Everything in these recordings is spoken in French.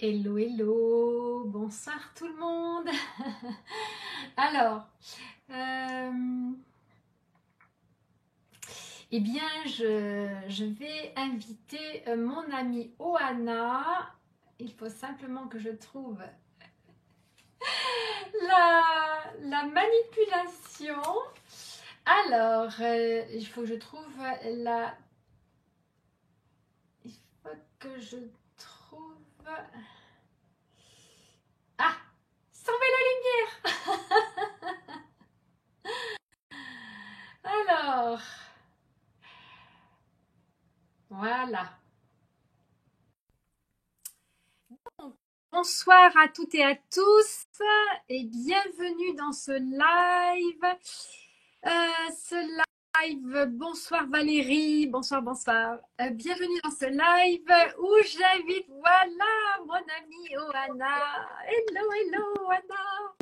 Hello, hello, bonsoir tout le monde. Alors, euh, eh bien, je vais inviter mon amie Oana. Il faut simplement que je trouve la manipulation. Alors, il faut que je trouve la... Il faut que je trouve... Ah, sans la lumière. Alors, voilà. Bonsoir à toutes et à tous et bienvenue dans ce live. Bonsoir Valérie, bonsoir, bonsoir. Bienvenue dans ce live où j'invite, voilà, mon amie Oana. Hello, hello, Oana.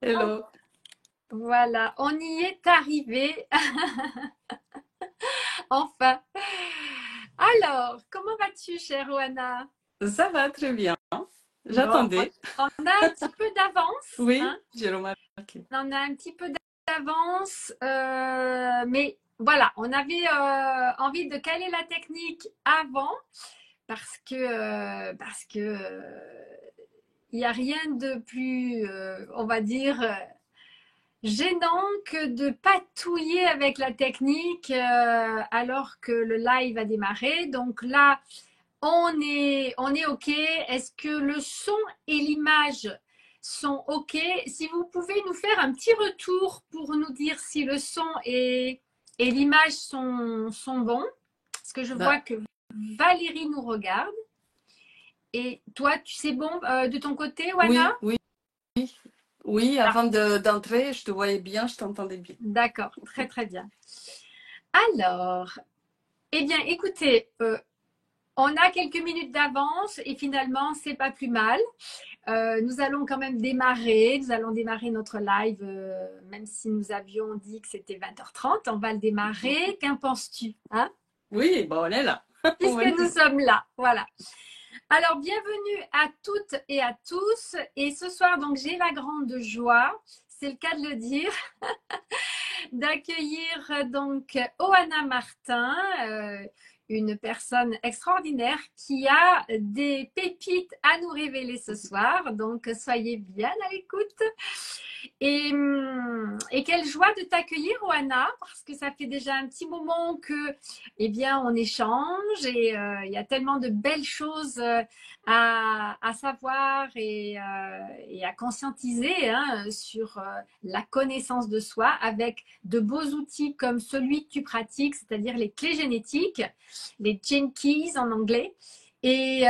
Hello. Voilà, on y est arrivé. Enfin. Alors, comment vas-tu, chère Oana? Ça va très bien. Bon, J'attendais. on a un petit peu d'avance, Oui, hein? j'ai remarqué. On a un petit peu d'avance, mais voilà, on avait envie de caler la technique avant parce que il n'y a rien de plus, on va dire, gênant que de patouiller avec la technique alors que le live a démarré. Donc là, on est OK. Est-ce que le son et l'image sont OK? Si vous pouvez nous faire un petit retour pour nous dire si le son et l'image sont bons. Parce que je vois Bah, que Valérie nous regarde. Et toi, tu sais bon de ton côté, Wana? oui, oui, oui. Ah, Avant d'entrer, je te voyais bien, je t'entendais bien. d'accord, très très bien. Alors, eh bien, écoutez, on a quelques minutes d'avance et finalement, c'est pas plus mal. Nous allons quand même démarrer. Nous allons démarrer notre live, même si nous avions dit que c'était 20h30. On va le démarrer. Qu'en penses-tu, hein? Oui, bon, on est là. On Puisque va nous dire. sommes là. Voilà. Alors, bienvenue à toutes et à tous. Et ce soir, donc, j'ai la grande joie, c'est le cas de le dire, d'accueillir donc Oana Martin, une personne extraordinaire qui a des pépites à nous révéler ce soir. Donc, soyez bien à l'écoute. Et quelle joie de t'accueillir, Oana, parce que ça fait déjà un petit moment que, eh bien, on échange et il y a tellement de belles choses à savoir et à conscientiser hein, sur la connaissance de soi avec de beaux outils comme celui que tu pratiques, c'est-à-dire les clés génétiques, les Gene Keys en anglais. Et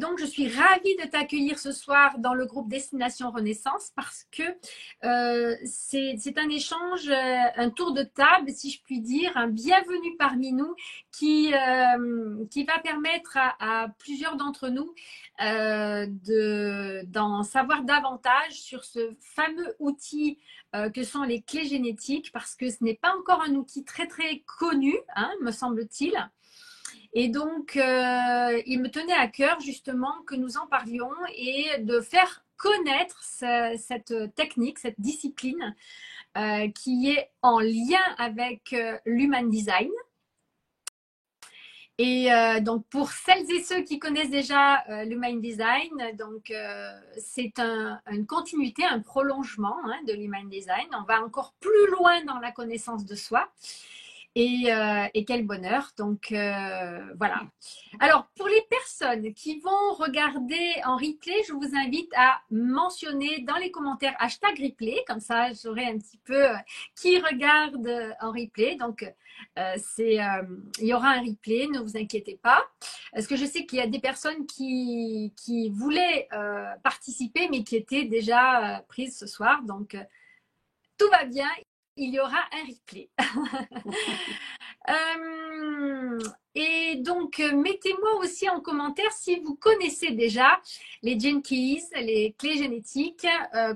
donc, je suis ravie de t'accueillir ce soir dans le groupe Destination Renaissance parce que c'est un échange, un tour de table, si je puis dire, un bienvenue parmi nous qui va permettre à plusieurs d'entre nous d'en savoir davantage sur ce fameux outil que sont les clés génétiques parce que ce n'est pas encore un outil très très connu, hein, me semble-t-il. Et donc, il me tenait à cœur justement que nous en parlions et de faire connaître cette technique, cette discipline qui est en lien avec l'human design. Et donc pour celles et ceux qui connaissent déjà l'human design, donc c'est une continuité, un prolongement hein, de l'human design. On va encore plus loin dans la connaissance de soi. Et quel bonheur. Donc voilà. Alors pour les personnes qui vont regarder en replay, je vous invite à mentionner dans les commentaires hashtag replay, comme ça j'aurai un petit peu qui regarde en replay. Donc il y aura un replay, ne vous inquiétez pas. Parce que je sais qu'il y a des personnes qui voulaient participer, mais qui étaient déjà prises ce soir. Donc tout va bien, il y aura un replay. Et donc, mettez-moi aussi en commentaire si vous connaissez déjà les Gene Keys, les clés génétiques.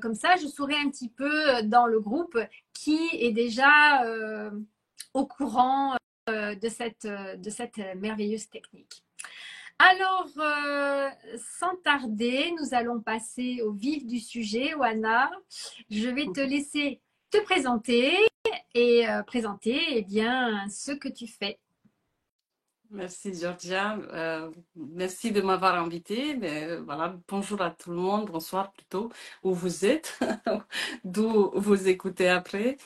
Comme ça, je saurai un petit peu dans le groupe qui est déjà au courant de cette merveilleuse technique. Alors, sans tarder, nous allons passer au vif du sujet, Oana. Je vais te laisser te présenter et présenter eh bien, ce que tu fais. Merci Georgia. Merci de m'avoir invité. Voilà, bonjour à tout le monde, bonsoir plutôt, où vous êtes, d'où vous écoutez après.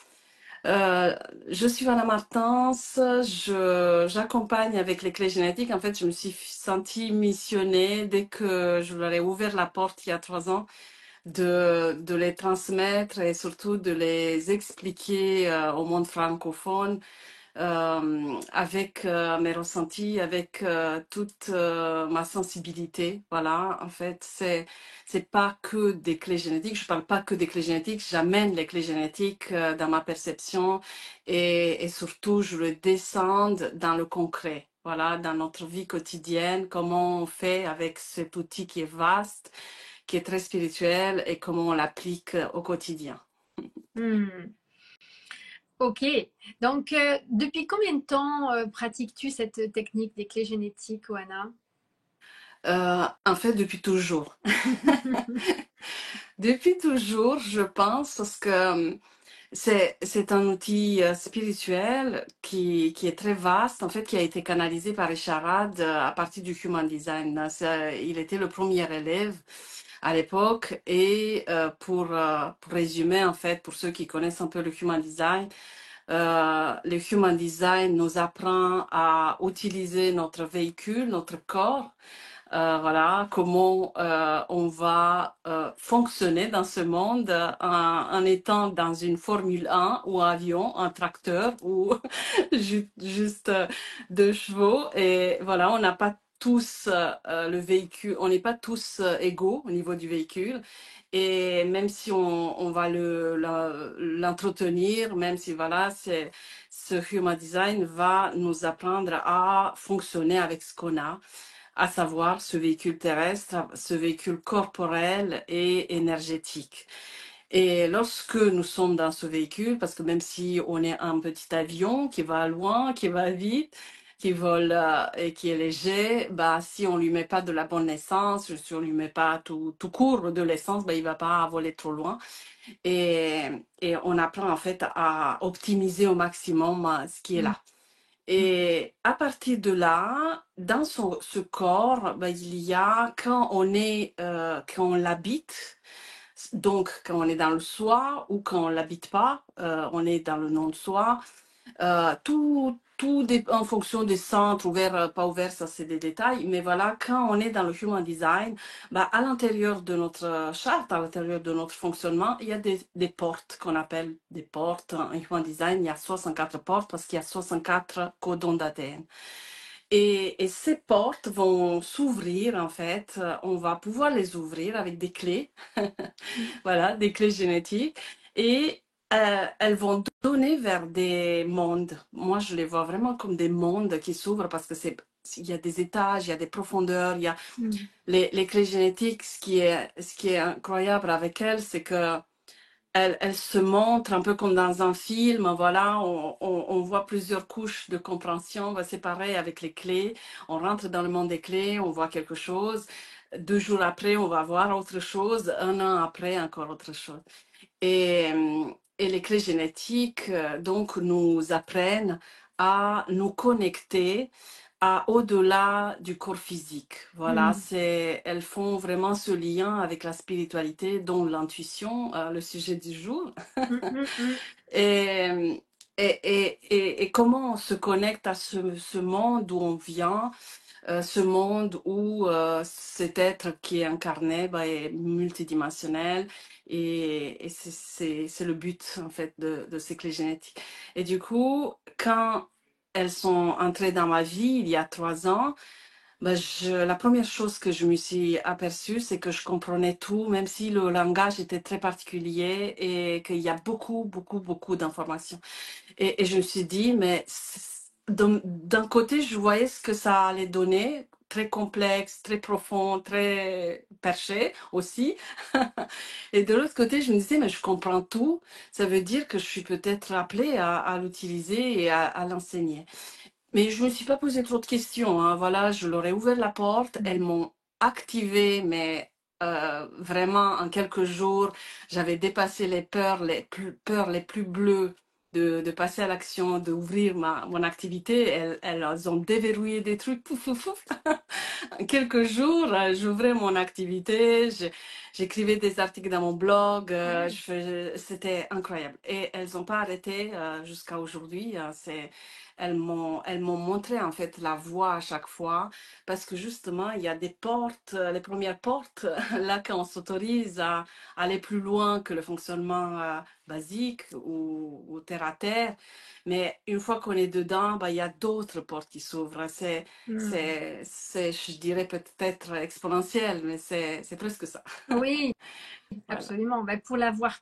Euh, je suis Anna Martens, j'accompagne avec les clés génétiques. En fait, je me suis sentie missionnée dès que je leur ai ouvert la porte il y a 3 ans de les transmettre et surtout de les expliquer au monde francophone avec mes ressentis, avec toute ma sensibilité. Voilà, en fait, c'est pas que des clés génétiques. Je parle pas que des clés génétiques. J'amène les clés génétiques dans ma perception et surtout je le descends dans le concret. Voilà, dans notre vie quotidienne, comment on fait avec cet outil qui est vaste, qui est très spirituel et comment on l'applique au quotidien. Hmm. Ok. Donc, depuis combien de temps pratiques-tu cette technique des clés génétiques, Oana? En fait, depuis toujours. Depuis toujours, je pense, parce que c'est un outil spirituel qui est très vaste, en fait, qui a été canalisé par Richard à partir du Human Design. Il était le premier élève à l'époque et pour résumer, en fait, pour ceux qui connaissent un peu le Human Design, le Human Design nous apprend à utiliser notre véhicule, notre corps, voilà, comment on va fonctionner dans ce monde en étant dans une Formule 1 ou un avion, un tracteur ou juste 2 chevaux. Et voilà, on n'a pas tous le véhicule, on n'est pas tous égaux au niveau du véhicule. Et même si on va l'entretenir, même si voilà, ce Human Design va nous apprendre à fonctionner avec ce qu'on a, à savoir ce véhicule terrestre, ce véhicule corporel et énergétique. Et lorsque nous sommes dans ce véhicule, parce que même si on est un petit avion qui va loin, qui va vite, qui vole et qui est léger, bah, si on lui met pas de la bonne essence, si on lui met pas tout court de l'essence, bah, il va pas voler trop loin. Et, et on apprend en fait à optimiser au maximum ce qui est Hmm. là. Et à partir de là, dans ce corps, ben, il y a quand on l'habite, donc quand on est dans le soi ou quand on l'habite pas, on est dans le non de soi. Tout en fonction des centres, ouverts, pas ouverts, ça c'est des détails. Mais voilà, quand on est dans le Human Design, bah, à l'intérieur de notre charte, à l'intérieur de notre fonctionnement, il y a des portes qu'on appelle des portes. En Human Design, il y a 64 portes parce qu'il y a 64 codons d'ADN. Et ces portes vont s'ouvrir, en fait. On va pouvoir les ouvrir avec des clés, voilà, des clés génétiques. Et elles vont donner vers des mondes. Moi, je les vois vraiment comme des mondes qui s'ouvrent parce que il y a des étages, il y a des profondeurs, il y a Hmm. les clés génétiques. Ce qui est incroyable avec elles, c'est que elles se montrent un peu comme dans un film. Voilà, on voit plusieurs couches de compréhension. C'est pareil avec les clés. On rentre dans le monde des clés, on voit quelque chose. 2 jours après, on va voir autre chose. Un an après, encore autre chose. Et les clés génétiques, donc, nous apprennent à nous connecter à au-delà du corps physique. Voilà, Hmm. elles font vraiment ce lien avec la spiritualité, dont l'intuition, le sujet du jour. Hmm. Hmm. Hmm. Et, et comment on se connecte à ce monde où on vient, ce monde où cet être qui est incarné bah, est multidimensionnel et c'est le but en fait de ces clés génétiques. Et du coup, quand elles sont entrées dans ma vie il y a 3 ans, bah, la première chose que je me suis aperçue, c'est que je comprenais tout, même si le langage était très particulier et qu'il y a beaucoup, beaucoup, beaucoup d'informations. Et je me suis dit, mais d'un côté, je voyais ce que ça allait donner, très complexe, très profond, très perché aussi. Et de l'autre côté, je me disais, mais je comprends tout. Ça veut dire que je suis peut-être appelée à l'utiliser et à l'enseigner. Mais je me suis pas posé trop de questions, hein. Voilà, je leur ai ouvert la porte, elles Mhm. m'ont activé, mais vraiment en quelques jours, j'avais dépassé les peurs les plus bleues de passer à l'action, d'ouvrir mon activité. Elles ont déverrouillé des trucs, pouf, pouf, pouf. En quelques jours, j'ouvrais mon activité, j'écrivais des articles dans mon blog, Ouais. c'était incroyable. Et elles n'ont pas arrêté jusqu'à aujourd'hui. Elles m'ont montré en fait la voie à chaque fois parce que justement, il y a des portes, les premières portes, là, quand on s'autorise à aller plus loin que le fonctionnement basique ou terre à terre. Mais une fois qu'on est dedans, bah, il y a d'autres portes qui s'ouvrent. Mhm. Je dirais peut-être exponentiel, mais c'est presque ça. Oui, Voilà. absolument. Ben, pour l'avoir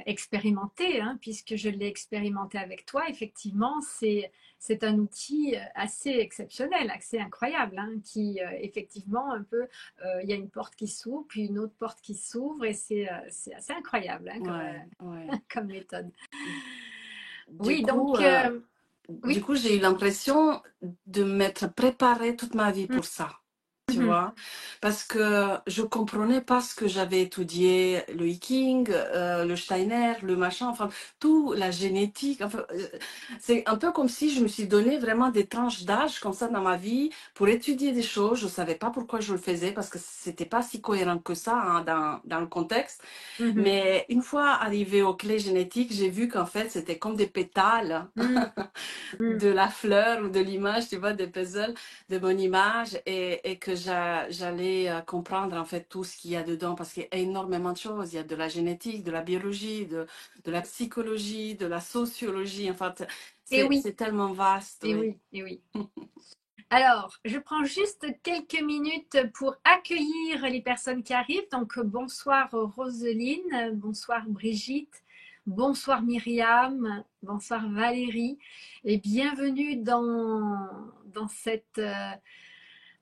expérimenté, hein, puisque je l'ai expérimenté avec toi, effectivement, c'est un outil assez exceptionnel, assez incroyable, hein, qui effectivement un peu, il y a une porte qui s'ouvre, puis une autre porte qui s'ouvre, et c'est assez incroyable hein, comme, Ouais, ouais. comme méthode. Du Oui, coup, donc euh, du oui. coup, j'ai eu l'impression de m'être préparée toute ma vie pour ça. Tu Mhm. vois, parce que je comprenais pas ce que j'avais étudié, le hiking, le Steiner, le machin, enfin, tout, la génétique, enfin, c'est un peu comme si je me suis donné vraiment des tranches d'âge comme ça dans ma vie pour étudier des choses. Je savais pas pourquoi je le faisais parce que c'était pas si cohérent que ça hein, dans le contexte. Mhm. Mais une fois arrivé aux clés génétiques, j'ai vu qu'en fait, c'était comme des pétales Mhm. Mhm. de la fleur ou de l'image, tu vois, des puzzles de mon image et que j'allais comprendre en fait tout ce qu'il y a dedans parce qu'il y a énormément de choses. Il y a de la génétique, de la biologie, de la psychologie, de la sociologie. Enfin, Et oui, c'est tellement vaste, et oui. oui, et oui. Alors, je prends juste quelques minutes pour accueillir les personnes qui arrivent. Donc, bonsoir Roselyne, bonsoir Brigitte, bonsoir Myriam, bonsoir Valérie et bienvenue dans cette,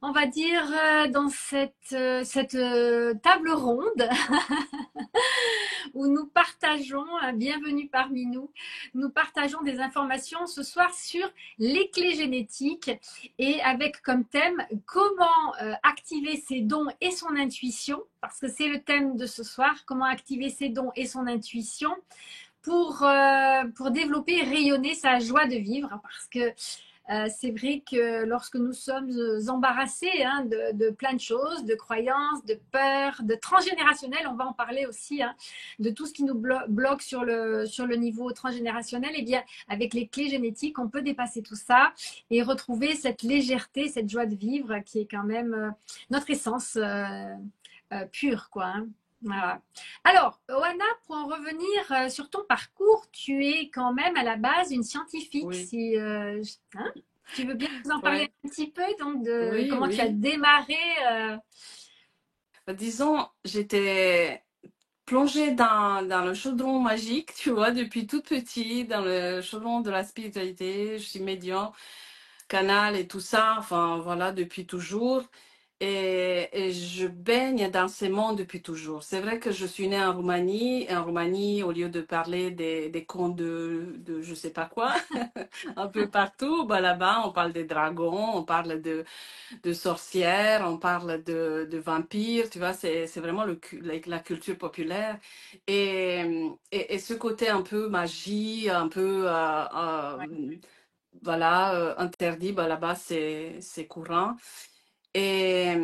on va dire, dans cette table ronde où nous partageons, bienvenue parmi nous, nous partageons des informations ce soir sur les clés génétiques et avec comme thème comment activer ses dons et son intuition, parce que c'est le thème de ce soir, comment activer ses dons et son intuition pour développer et rayonner sa joie de vivre, parce que c'est vrai que lorsque nous sommes embarrassés hein, de plein de choses, de croyances, de peurs, de transgénérationnel, on va en parler aussi, hein, de tout ce qui nous bloque sur le niveau transgénérationnel, et eh bien avec les clés génétiques, on peut dépasser tout ça et retrouver cette légèreté, cette joie de vivre qui est quand même notre essence pure, quoi. Hein. Voilà. Alors, Oana, pour en revenir sur ton parcours, tu es quand même à la base une scientifique. Oui, Si, hein, tu veux bien nous en parler ouais, un petit peu donc de oui, comment tu as oui. démarré Disons, j'étais plongée dans le chaudron magique, tu vois, depuis tout petit, dans le chaudron de la spiritualité. Je suis médium, canal et tout ça, enfin voilà, depuis toujours. Et je baigne dans ces mondes depuis toujours. C'est vrai que je suis née en Roumanie, et en Roumanie, au lieu de parler des contes de je sais pas quoi, un peu partout, bah là-bas, on parle des dragons, on parle de sorcières, on parle de vampires, tu vois, c'est vraiment la culture populaire. Et ce côté un peu magie, un peu voilà, interdit, bah, là-bas, c'est courant. Et,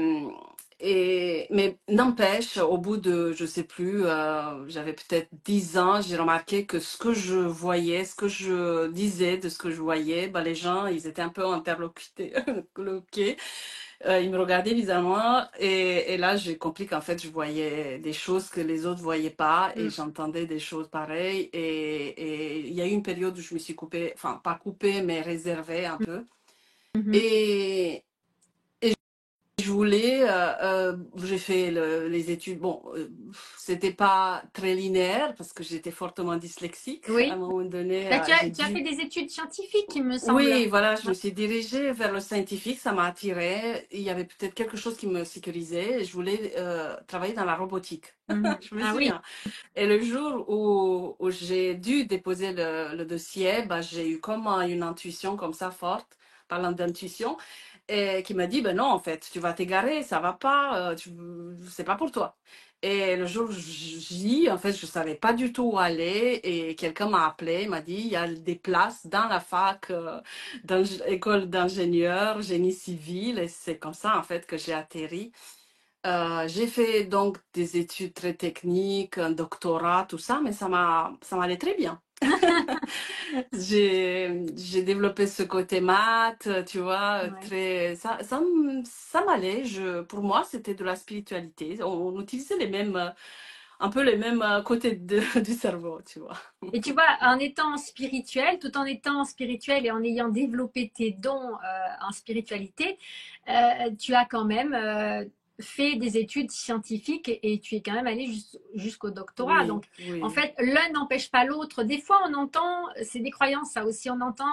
mais n'empêche, au bout de, je sais plus, j'avais peut-être 10 ans, j'ai remarqué que ce que je voyais, ce que je disais de ce que je voyais, bah, les gens, ils étaient un peu interloqués. Ils me regardaient bizarrement et là, j'ai compris qu'en fait, je voyais des choses que les autres voyaient pas et mm, j'entendais des choses pareilles. Et il y a eu une période où je me suis coupée, enfin, pas coupée, mais réservée un peu. mhm, Et je voulais, j'ai fait les études. Bon, c'était pas très linéaire parce que j'étais fortement dyslexique. À un Oui. moment donné, Bah, j'ai tu as fait dû. des études scientifiques, il me semble. Oui, voilà, je me suis dirigée vers le scientifique, ça m'a attirée. Il y avait peut-être quelque chose qui me sécurisait. Je voulais travailler dans la robotique. Mhm. Je me Ah oui. souviens. Et le jour où j'ai dû déposer le dossier, bah, j'ai eu comme une intuition comme ça forte, parlant d'intuition, et qui m'a dit, ben non, en fait, tu vas t'égarer, ça va pas, c'est pas pour toi. Et le jour où j'y, en fait, je savais pas du tout où aller, et quelqu'un m'a appelé, m'a dit, il y a des places dans la fac, dans l'école d'ingénieur, génie civil, et c'est comme ça, en fait, que j'ai atterri. J'ai fait donc des études très techniques, un doctorat, tout ça, mais ça m'allait très bien. J'ai développé ce côté maths, tu vois, Ouais. très, ça m'allait. Pour moi, c'était de la spiritualité. On utilisait un peu les mêmes côtés du cerveau, tu vois. Et tu vois, en étant spirituel, tout en étant spirituel et en ayant développé tes dons en spiritualité, tu as quand même fait des études scientifiques et tu es quand même allé jusqu'au doctorat. Oui, Donc, en oui, fait, l'un n'empêche pas l'autre. Des fois, on entend, c'est des croyances, ça aussi, on entend,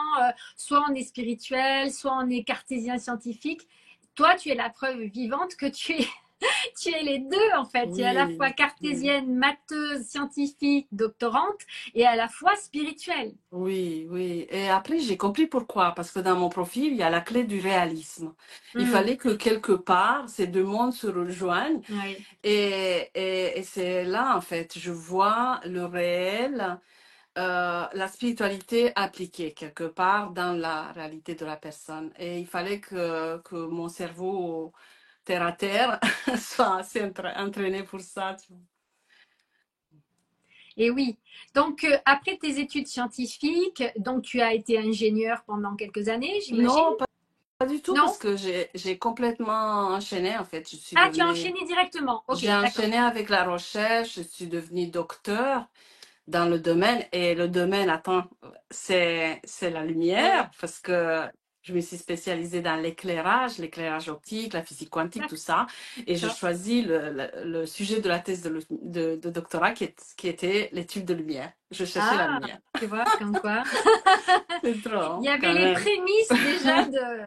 soit on est spirituel, soit on est cartésien scientifique. Toi, tu es la preuve vivante que tu es les deux en fait. Tu es à la oui, fois oui. cartésienne, matheuse, scientifique, doctorante et à la fois spirituelle. Oui, oui. Et après, j'ai compris pourquoi. Parce que dans mon profil, il y a la clé du réalisme. Il Mm, fallait que quelque part, ces deux mondes se rejoignent. oui. Et c'est là, en fait, je vois le réel, la spiritualité appliquée quelque part dans la réalité de la personne. Et il fallait que mon cerveau terre à terre soit assez entraîné pour ça. Tu vois. Et oui. Donc, après tes études scientifiques, donc tu as été ingénieur pendant quelques années, j'imagine? Non, pas du tout, Non? parce que j'ai complètement enchaîné, en fait. Ah, tu as enchaîné directement. Ok, J'ai d'accord. enchaîné avec la recherche, je suis devenue docteur dans le domaine. Et le domaine, attends, c'est la Oui, lumière, parce que je me suis spécialisée dans l'éclairage optique, la physique quantique, tout ça. Et je d'accord. choisis le sujet de la thèse de doctorat qui était l'étude de lumière. Je cherchais la Ah, lumière. tu vois, comme quoi. C'est trop, Il y hein, avait quand les même. prémices déjà de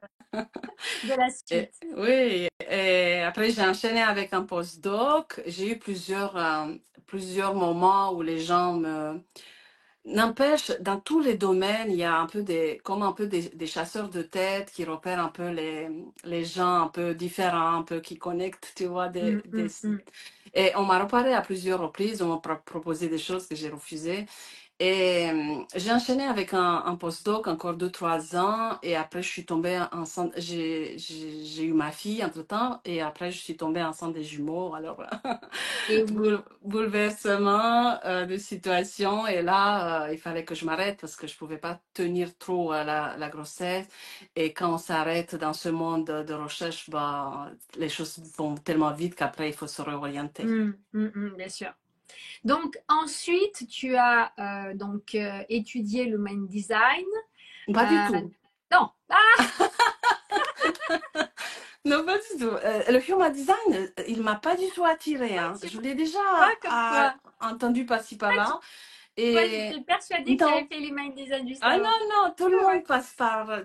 la Et- suite. oui, et après j'ai enchaîné avec un postdoc. J'ai eu plusieurs moments où les gens me... N'empêche, dans tous les domaines, il y a un peu comme un peu des chasseurs de tête qui repèrent un peu les gens un peu différents, un peu qui connectent, tu vois, Mm, mm, mm. et on m'a reparlé à plusieurs reprises, on m'a proposé des choses que j'ai refusées. Et j'ai enchaîné avec un postdoc encore 2, 3 ans. Et après, je suis tombée enceinte. J'ai eu ma fille entre-temps. Et après, je suis tombée enceinte des jumeaux. Alors, Et oui. bouleversement de situation. Et là, il fallait que je m'arrête parce que je pouvais pas tenir trop la grossesse. Et quand on s'arrête dans ce monde de recherche, bah, les choses vont tellement vite qu'après, il faut se réorienter. Mm, mm, mm, bien sûr. Donc ensuite, tu as étudié le mind design. Pas du Euh, tout. non, ah, Non, pas du tout. Le human design, il m'a pas du tout attiré, hein. tu Je l'ai déjà vois comme quoi. entendu par-ci Tu par-là. vois, Et j'étais persuadée que tu avais non, fait les mind design juste ah avant. non, non, tout le Ah monde ouais, passe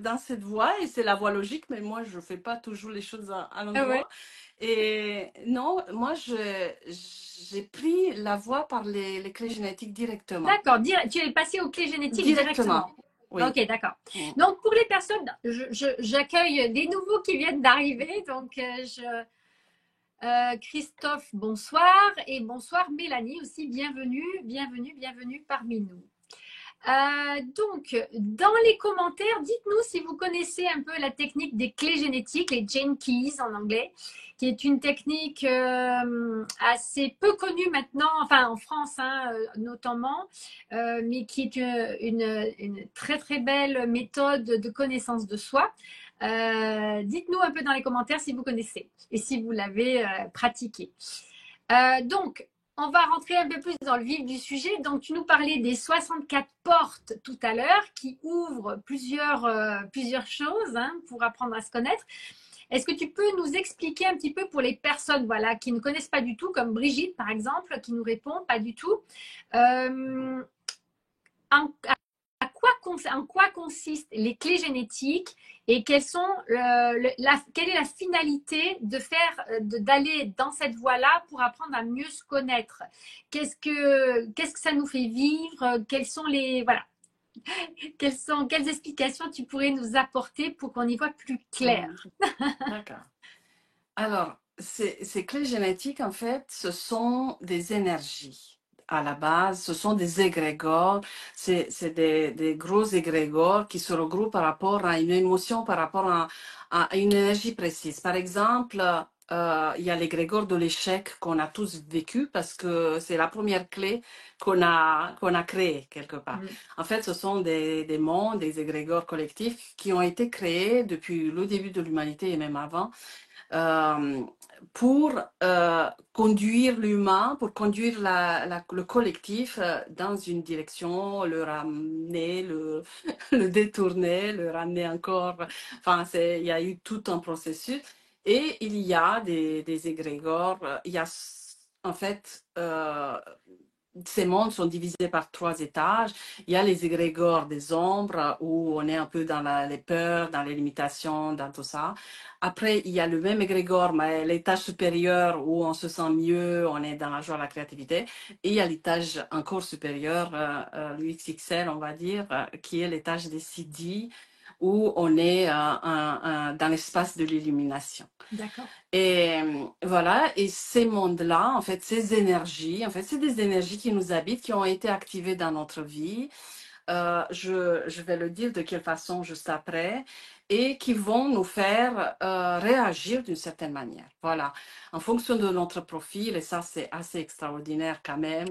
dans cette voie et c'est la voie logique, mais moi, je fais pas toujours les choses à ah ouais. l'endroit. Et non, moi, j'ai pris la voie par les clés génétiques directement. D'accord, tu es passé aux clés génétiques directement. Directement, oui. Ok, d'accord. Mm. Donc pour les personnes, j'accueille des nouveaux qui viennent d'arriver. Donc Christophe, bonsoir. Et bonsoir Mélanie aussi, bienvenue, bienvenue, bienvenue parmi nous. Donc, dans les commentaires, dites-nous si vous connaissez un peu la technique des clés génétiques, les gene keys en anglais, qui est une technique assez peu connue maintenant, enfin en France hein, notamment, mais qui est une très très belle méthode de connaissance de soi. Dites-nous un peu dans les commentaires si vous connaissez et si vous l'avez pratiqué. Donc, on va rentrer un peu plus dans le vif du sujet. Donc, tu nous parlais des 64 portes tout à l'heure qui ouvrent plusieurs choses hein, pour apprendre à se connaître. Est-ce que tu peux nous expliquer un petit peu pour les personnes voilà, qui ne connaissent pas du tout, comme Brigitte par exemple, qui nous répond pas du tout, euh, en, en quoi consistent les clés génétiques et quelle est la finalité de faire, d'aller dans cette voie-là pour apprendre à mieux se connaître. Qu'est-ce que ça nous fait vivre? Quelles sont les, voilà, quelles explications tu pourrais nous apporter pour qu'on y voit plus Mhm. clair? D'accord. Alors, ces clés génétiques, en fait, ce sont des énergies. À la base, ce sont des égrégores, c'est des gros égrégores qui se regroupent par rapport à une émotion, par rapport à une énergie précise. Par exemple, il y a l'égrégore de l'échec qu'on a tous vécu parce que c'est la première clé qu'on a créée quelque part. Mm. En fait, ce sont des mondes, des égrégores collectifs qui ont été créés depuis le début de l'humanité et même avant euh, pour conduire l'humain, pour conduire le collectif dans une direction, le ramener, le détourner, le ramener encore. Enfin, il y a eu tout un processus. Et il y a des égrégores. Il y a en fait ces mondes sont divisés par 3 étages. Il y a les égrégores des ombres où on est un peu dans les peurs, dans les limitations, dans tout ça. Après, il y a le même égrégore, mais l'étage supérieur où on se sent mieux, on est dans la joie, la créativité. Et il y a l'étage encore supérieur, le XXL, on va dire, qui est l'étage des CD où on est dans l'espace de l'illumination. D'accord. Et voilà, et ces mondes-là, en fait, ces énergies, en fait, c'est des énergies qui nous habitent, qui ont été activées dans notre vie. Je vais le dire de quelle façon juste après, et qui vont nous faire réagir d'une certaine manière. Voilà, en fonction de notre profil, et ça, c'est assez extraordinaire quand même,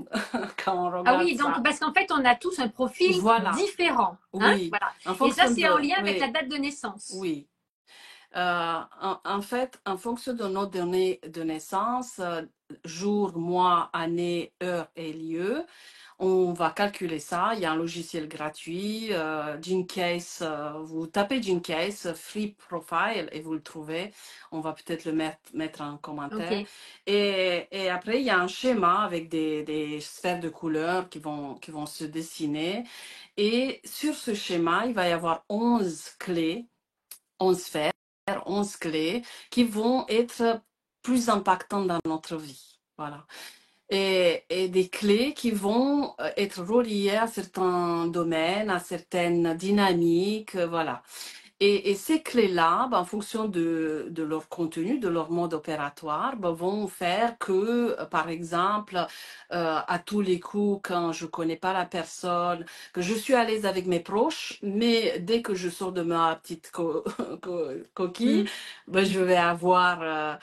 quand on Ah regarde oui, donc ça. parce qu'en fait, on a tous un profil Voilà, différent, hein, oui, voilà. en Et ça, fonction c'est en de, lien avec la oui, date de naissance. oui. En fait, en fonction de nos données de naissance, jour, mois, année, heure et lieu, on va calculer ça. Il y a un logiciel gratuit, GeneCase. Vous tapez GeneCase, Free Profile, et vous le trouvez. On va peut-être le mettre en commentaire. Ok. Et après, il y a un schéma avec des sphères de couleurs qui vont se dessiner. Et sur ce schéma, il va y avoir 11 clés, 11 sphères, 11 clés qui vont être plus impactantes dans notre vie. Voilà. Et des clés qui vont être reliées à certains domaines, à certaines dynamiques, voilà. Et ces clés-là, ben, en fonction de leur contenu, de leur mode opératoire, ben, vont faire que, par exemple, à tous les coups, quand je connais pas la personne, que je suis à l'aise avec mes proches, mais dès que je sors de ma petite coquille, Mm. ben, je vais avoir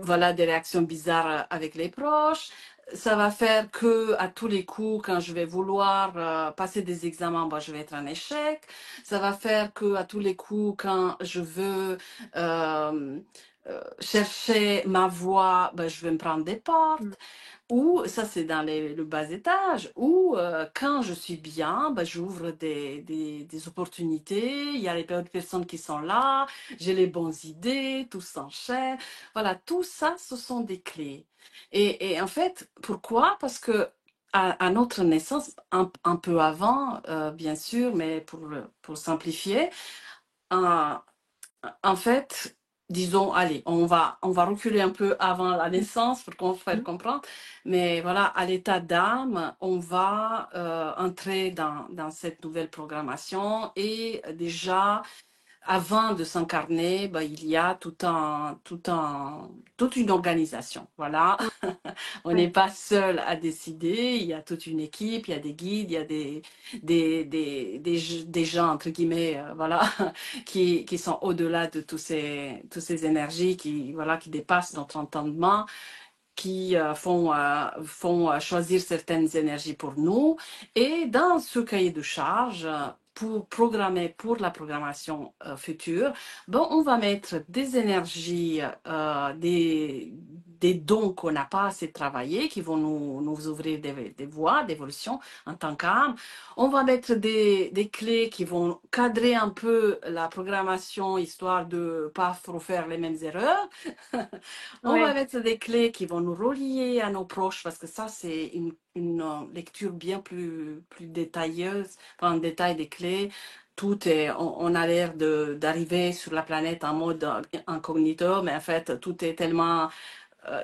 voilà, des réactions bizarres avec les proches. Ça va faire que à tous les coups, quand je vais vouloir passer des examens, ben, je vais être un échec. Ça va faire que à tous les coups, quand je veux chercher ma voie, ben, je vais me prendre des Mm. portes. Ou, ça c'est dans le bas étage, ou quand je suis bien, ben, j'ouvre des opportunités, il y a les personnes qui sont là, j'ai les bonnes idées, tout s'enchaîne. Voilà, tout ça, ce sont des clés. Et en fait, pourquoi? Parce que à notre naissance, un peu avant, bien sûr, mais pour simplifier, euh, en fait, disons, allez, on va reculer un peu avant la naissance pour qu'on fasse Mm. comprendre. Mais voilà, à l'état d'âme, on va entrer dans cette nouvelle programmation et déjà avant de s'incarner, bah, il y a toute une organisation. Voilà. Ouais. On n'est Ouais. pas seul à décider. Il y a toute une équipe, il y a des guides, il y a des gens, entre guillemets, voilà, qui sont au-delà de tous ces énergies voilà, qui dépassent notre entendement, qui font choisir certaines énergies pour nous. Et dans ce cahier de charge, pour programmer pour la programmation future, bon, on va mettre des énergies, des dons qu'on n'a pas assez travaillé, qui vont nous ouvrir des voies d'évolution en tant qu'âme. On va mettre des clés qui vont cadrer un peu la programmation, histoire de ne pas refaire les mêmes erreurs. On va Ouais, mettre des clés qui vont nous relier à nos proches, parce que ça, c'est une lecture bien plus détailleuse, enfin, en détail des clés. Tout est, on a l'air d'arriver sur la planète en mode incognito, mais en fait, tout est tellement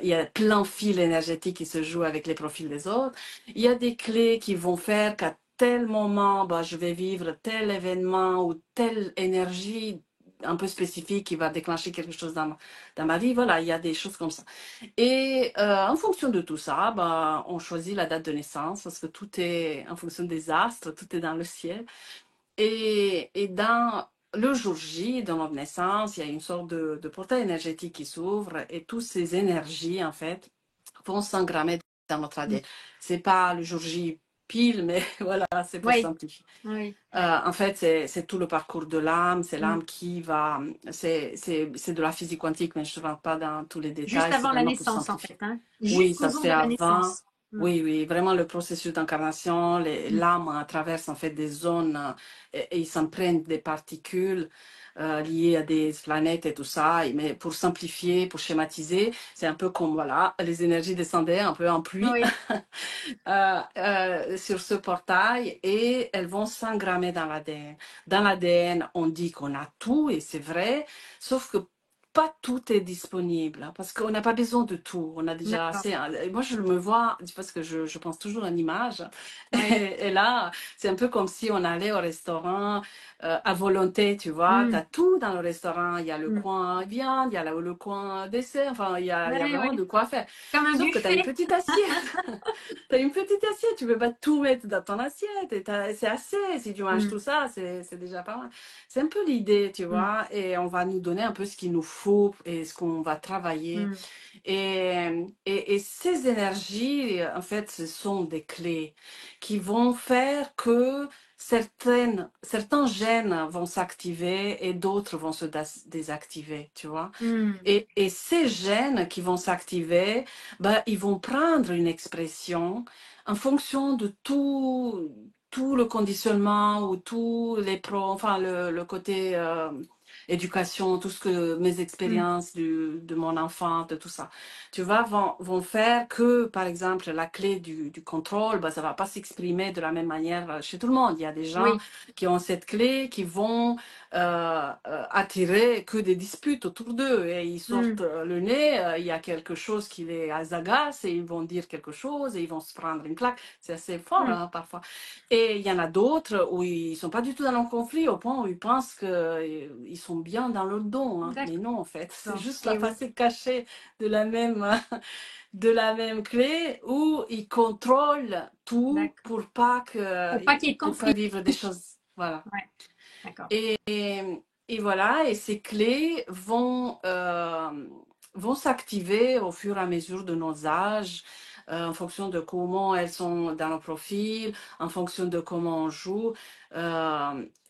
il y a plein de fils énergétiques qui se jouent avec les profils des autres. Il y a des clés qui vont faire qu'à tel moment, bah, je vais vivre tel événement ou telle énergie un peu spécifique qui va déclencher quelque chose dans ma vie. Voilà, il y a des choses comme ça. Et en fonction de tout ça, bah, on choisit la date de naissance parce que tout est en fonction des astres, tout est dans le ciel. Et dans le jour J, dans notre naissance, il y a une sorte de portail énergétique qui s'ouvre et toutes ces énergies, en fait, vont s'engrammer dans notre ADN. C'est pas le jour J pile, mais voilà, c'est pour oui, simplifier. oui. En fait, c'est tout le parcours de l'âme, c'est Mm. l'âme qui va, c'est de la physique quantique, mais je ne rentre pas dans tous les Juste détails, c'est avant la vraiment pour naissance, en fait, simplifier. hein? Oui, Jusqu'au ça se jour fait de la avant. naissance. Mm. Oui, oui, vraiment le processus d'incarnation, Mm. l'âme traverse en fait des zones et ils s'imprègnent des particules liées à des planètes et tout ça. Mais pour simplifier, pour schématiser, c'est un peu comme voilà, les énergies descendaient un peu en pluie Oui, sur ce portail et elles vont s'engrammer dans l'ADN. Dans l'ADN, on dit qu'on a tout et c'est vrai, sauf que pas tout est disponible hein, parce qu'on n'a pas besoin de tout. On a déjà d'accord. assez. Hein. Et moi, je me vois, parce que je pense toujours en image. Oui. Et là, c'est un peu comme si on allait au restaurant à volonté, tu vois. Tu Mm. as tout dans le restaurant. Il y a le Mm. coin viande, il y a le coin dessert. Enfin, il y a Oui, vraiment oui. de quoi faire. Comme un Sauf que tu as une buffet. petite assiette. Tu as une petite assiette, tu peux pas tout mettre dans ton assiette. Et c'est assez. Si tu manges Mm. tout ça, c'est déjà pas mal. C'est un peu l'idée, tu Mm. vois. Et on va nous donner un peu ce qu'il nous faut et ce qu'on va travailler. Mm. Et ces énergies, en fait, ce sont des clés qui vont faire que certains gènes vont s'activer et d'autres vont se désactiver, tu vois. Mm. Et ces gènes qui vont s'activer, ben, ils vont prendre une expression en fonction de tout le conditionnement ou tous les enfin le côté éducation, tout ce que mes Mm. expériences de mon enfant, de tout ça, tu vois, vont faire que, par exemple, la clé du contrôle, ben, ça va pas s'exprimer de la même manière chez tout le monde. Il y a des gens Oui. qui ont cette clé, qui vont attirer que des disputes autour d'eux et ils sortent Mm. le nez, il y a quelque chose qui les agace et ils vont dire quelque chose et ils vont se prendre une claque. C'est assez fort Mm. hein, parfois. Et il y en a d'autres où ils sont pas du tout dans le conflit au point où ils pensent qu'ils sont bien dans leur don. Hein. Mais non, en fait, c'est D'accord. juste la Et oui. facette cachée de de la même clé où ils contrôlent tout D'accord. Pour pas qu'il y ait de pour pas conflit. vivre des choses. Voilà. Ouais. D'accord. Et, et voilà, et ces clés vont s'activer au fur et à mesure de nos âges, en fonction de comment elles sont dans le profil, en fonction de comment on joue.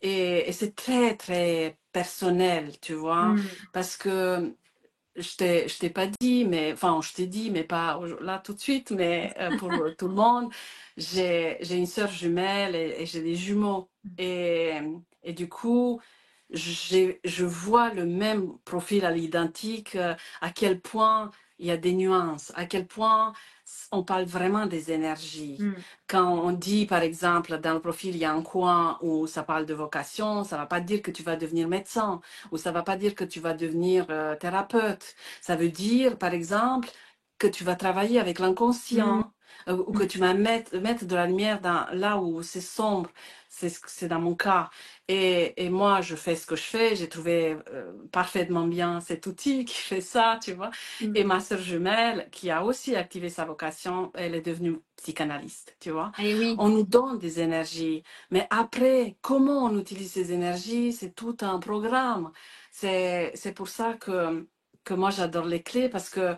Et c'est très, très personnel, tu vois, Mm. parce que je t'ai pas dit, mais enfin, je t'ai dit, mais pas là tout de suite, mais pour tout le monde, j'ai une sœur jumelle et j'ai des jumeaux. Et, et du coup, je vois le même profil à l'identique, à quel point il y a des nuances, à quel point on parle vraiment des énergies. Mm. Quand on dit, par exemple, dans le profil, il y a un coin où ça parle de vocation, ça ne va pas dire que tu vas devenir médecin, ou ça ne va pas dire que tu vas devenir thérapeute. Ça veut dire, par exemple, que tu vas travailler avec Mm. l'inconscient, ou que tu vas mettre de la lumière là où c'est sombre. C'est dans mon cas. Et moi, je fais ce que je fais. J'ai trouvé parfaitement bien cet outil qui fait ça, tu vois. Mm. Et ma sœur jumelle, qui a aussi activé sa vocation, elle est devenue psychanalyste, tu vois. Et oui. On nous donne des énergies, mais après, comment on utilise ces énergies, c'est tout un programme. C'est pour ça que moi, j'adore les clés, parce que,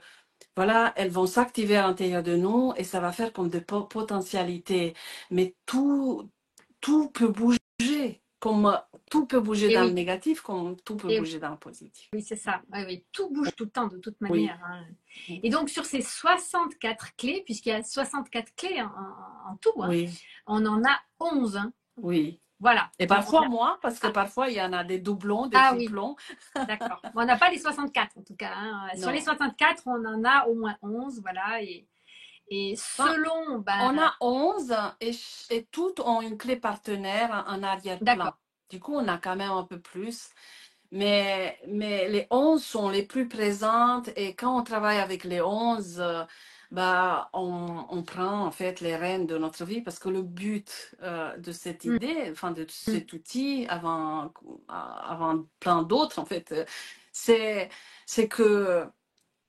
voilà, elles vont s'activer à l'intérieur de nous et ça va faire comme des potentialités. Mais tout peut bouger. Comme tout peut bouger Et dans le oui, négatif comme tout peut et bouger dans le positif. oui, c'est ça. Oui, oui. Tout bouge tout le temps, de toute Oui, manière, hein. Et donc, sur ces 64 clés, puisqu'il y a 64 clés en tout, hein, oui, on en a 11, hein. oui. Voilà. Et On parfois a... moins, parce que Ah, parfois il y en a des doublons, des ah oui, triplons. d'accord. Bon, on n'a pas les 64 en tout cas, hein. Sur les Non. 64, on en a au moins 11, voilà. Et Enfin, selon, ben, on a 11 et toutes ont une clé partenaire en arrière-plan. d'accord. Du coup, on a quand même un peu plus. Mais les 11 sont les plus présentes et quand on travaille avec les 11, bah, on prend en fait les rênes de notre vie parce que le but de cette Mm, idée, enfin de mm, cet outil, avant plein d'autres en fait, c'est, c'est que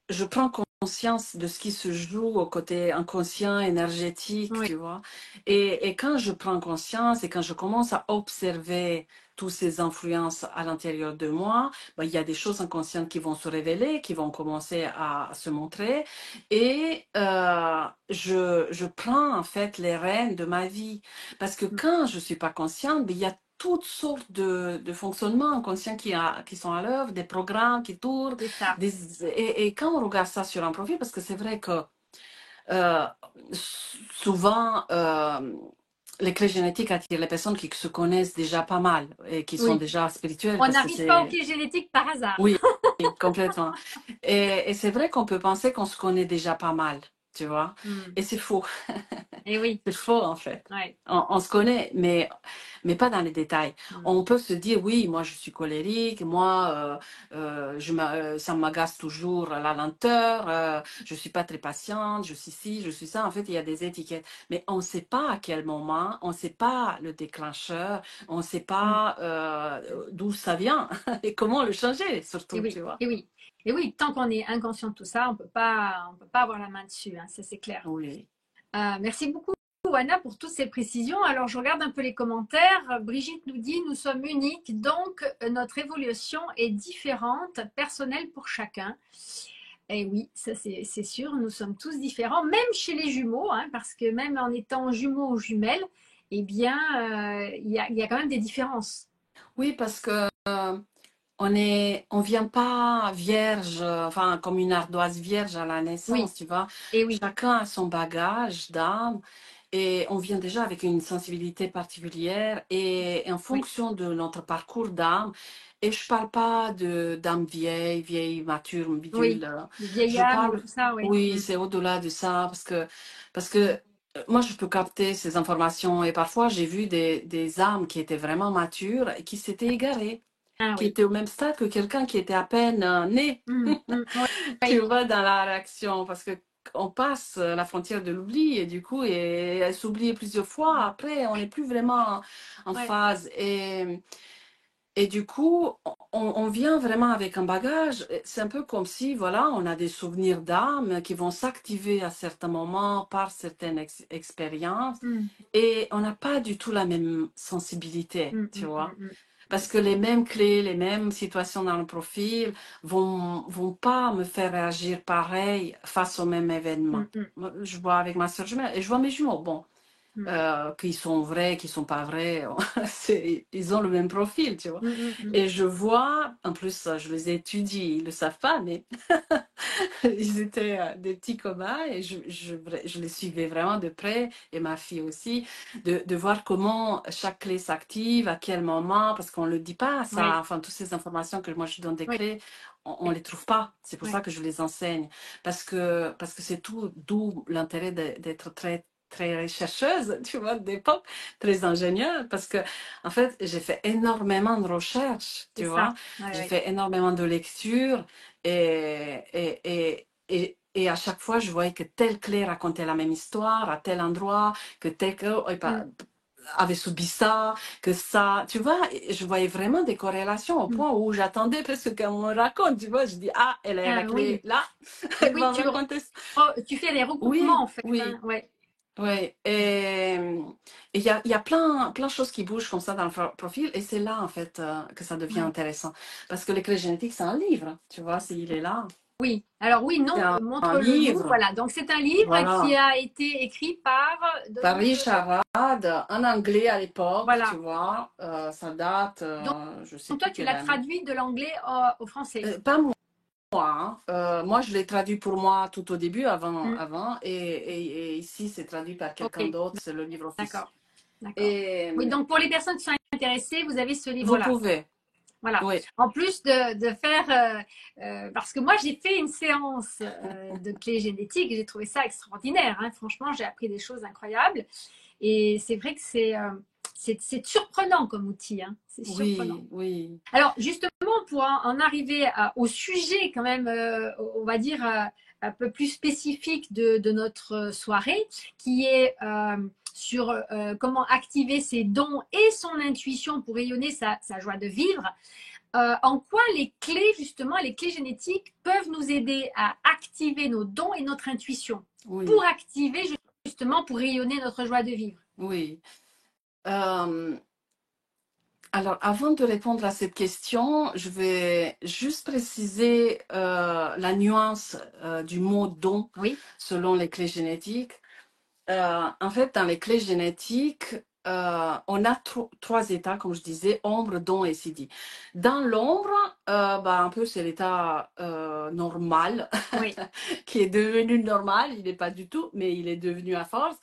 je prends conscience de ce qui se joue au côté inconscient, énergétique, oui, tu vois. Et quand je prends conscience et quand je commence à observer toutes ces influences à l'intérieur de moi, ben, il y a des choses inconscientes qui vont se révéler, qui vont commencer à se montrer. Et je prends en fait les rênes de ma vie. Parce que mm, quand je ne suis pas consciente, ben, il y a toutes sortes de fonctionnements inconscients qui sont à l'œuvre, des programmes qui tournent. c'est ça. Et quand on regarde ça sur un profil, parce que c'est vrai que euh, souvent, les clés génétiques attirent les personnes qui se connaissent déjà pas mal et qui sont Oui. déjà spirituelles, On parce que n'arrive pas aux c'est... clés génétiques par hasard. Oui, oui, complètement. Et c'est vrai qu'on peut penser qu'on se connaît déjà pas mal, tu vois. Mm. Et c'est faux. Et oui, C'est faux, en fait. ouais. On se connaît, mais pas dans les détails. Mm. On peut se dire, oui, moi je suis colérique, moi ça m'agace toujours la lenteur, je suis pas très patiente, je suis ci, je suis ça. En fait, il y a des étiquettes. Mais on ne sait pas à quel moment, on ne sait pas le déclencheur, on ne sait Mm. pas d'où ça vient et comment le changer, Et surtout, tu oui, vois. et oui. Et oui, tant qu'on est inconscient de tout ça, on peut pas avoir la main dessus, hein, ça c'est clair. Oui. Merci beaucoup, Anna, pour toutes ces précisions. Alors, je regarde un peu les commentaires. Brigitte nous dit, nous sommes uniques, donc notre évolution est différente, personnelle pour chacun. Et oui, ça c'est sûr, nous sommes tous différents, même chez les jumeaux, hein, parce que même en étant jumeaux ou jumelles, eh bien, il y a quand même des différences. Oui, parce que on vient pas vierge, enfin comme une ardoise vierge à la naissance, Oui, tu vois. et oui, Chacun a son bagage d'âme et on vient déjà avec une sensibilité particulière et en oui, fonction de notre parcours d'âme, et je parle pas de d'âme vieille, vieille, mature, bidule. oui. Les vieilles Je âmes ou parle, tout ça, oui. oui, Mm, c'est au-delà de ça parce que moi je peux capter ces informations et parfois j'ai vu des âmes qui étaient vraiment matures et qui s'étaient égarées ah qui oui. était au même stade que quelqu'un qui était à peine né, Mm, mm, oui, tu oui, vois, dans la réaction, parce que on passe la frontière de l'oubli et du coup, et elle s'oublie plusieurs fois. Après, on n'est plus vraiment en ouais. phase. Et du coup, on vient vraiment avec un bagage. C'est un peu comme si, voilà, on a des souvenirs d'âme qui vont s'activer à certains moments par certaines expériences Mm, et on n'a pas du tout la même sensibilité, mm, tu mm, vois. mm, mm. Parce que les mêmes clés, les mêmes situations dans le profil vont pas me faire réagir pareil face au même événement. Mm, mm, Moi, je vois avec ma soeur jumelle et je vois mes jumeaux, bon, mm. qui sont vrais, qui sont pas vrais, ils ont le même profil, tu vois. Mm, mm, mm. Et je vois, en plus, je les étudie, ils le savent pas, mais ils étaient des petits cobayes et je les suivais vraiment de près, et ma fille aussi, de voir comment chaque clé s'active, à quel moment, parce qu'on ne le dit pas, ça, Oui, enfin, toutes ces informations que moi je donne des oui, clés, on ne oui, les trouve pas. C'est pour oui, ça que je les enseigne, parce que c'est tout, d'où l'intérêt d'être très chercheuse, tu vois, d'époque, très ingénieure, parce que, en fait, j'ai fait énormément de recherches, c'est tu ça. vois, Oui, j'ai oui. fait énormément de lectures, et à chaque fois, je voyais que telle clé racontait la même histoire à tel endroit, que telle clé Mm, avait subi ça, que ça, tu vois, et je voyais vraiment des corrélations au mm. point où j'attendais presque qu'on me raconte, tu vois, je dis, ah, elle a la Ah clé oui, là, et elle oui, va me raconter ça. tu fais des recoupements Oui, en fait, oui, hein, ouais. oui, et il y a plein de choses qui bougent comme ça dans le profil, et c'est là, en fait, que ça devient Ouais. intéressant. Parce que les clés génétiques, c'est un livre, tu vois, s'il est là. Oui, alors oui, C'est non, un montre-le-nous. livre, Voilà, donc c'est un livre qui voilà. a été écrit par, donne-moi Paris le, Charade, en anglais à l'époque, tu voilà. vois. Ça date, Donc je sais toi, plus tu quelle l'as année. traduit de l'anglais au français. Pas moi, hein. Moi, je l'ai traduit pour moi tout au début, Hmm, avant et ici, c'est traduit par quelqu'un ok, d'autre, c'est le livre officiel. d'accord, d'accord. Et Oui, donc pour les personnes qui sont intéressées, vous avez ce vous livre-là. pouvez, Voilà. oui, En plus de faire, parce que moi j'ai fait une séance de clés génétiques et j'ai trouvé ça extraordinaire. Hein. Franchement, j'ai appris des choses incroyables. Et c'est vrai que c'est surprenant comme outil. Hein. C'est surprenant. oui, oui, Alors justement, pour en arriver au sujet quand même, on va dire un peu plus spécifique de notre soirée, qui est sur comment activer ses dons et son intuition pour rayonner sa joie de vivre. En quoi les clés, justement, les clés génétiques peuvent nous aider à activer nos dons et notre intuition pour oui, activer justement, pour rayonner notre joie de vivre. oui. Euh, alors, avant de répondre à cette question, je vais juste préciser la nuance du mot don Oui, selon les clés génétiques. En fait, dans les clés génétiques, on a trois états, comme je disais, ombre, don et sidi. Dans l'ombre, un peu c'est l'état normal, oui. qui est devenu normal, il n'est pas du tout, mais il est devenu à force,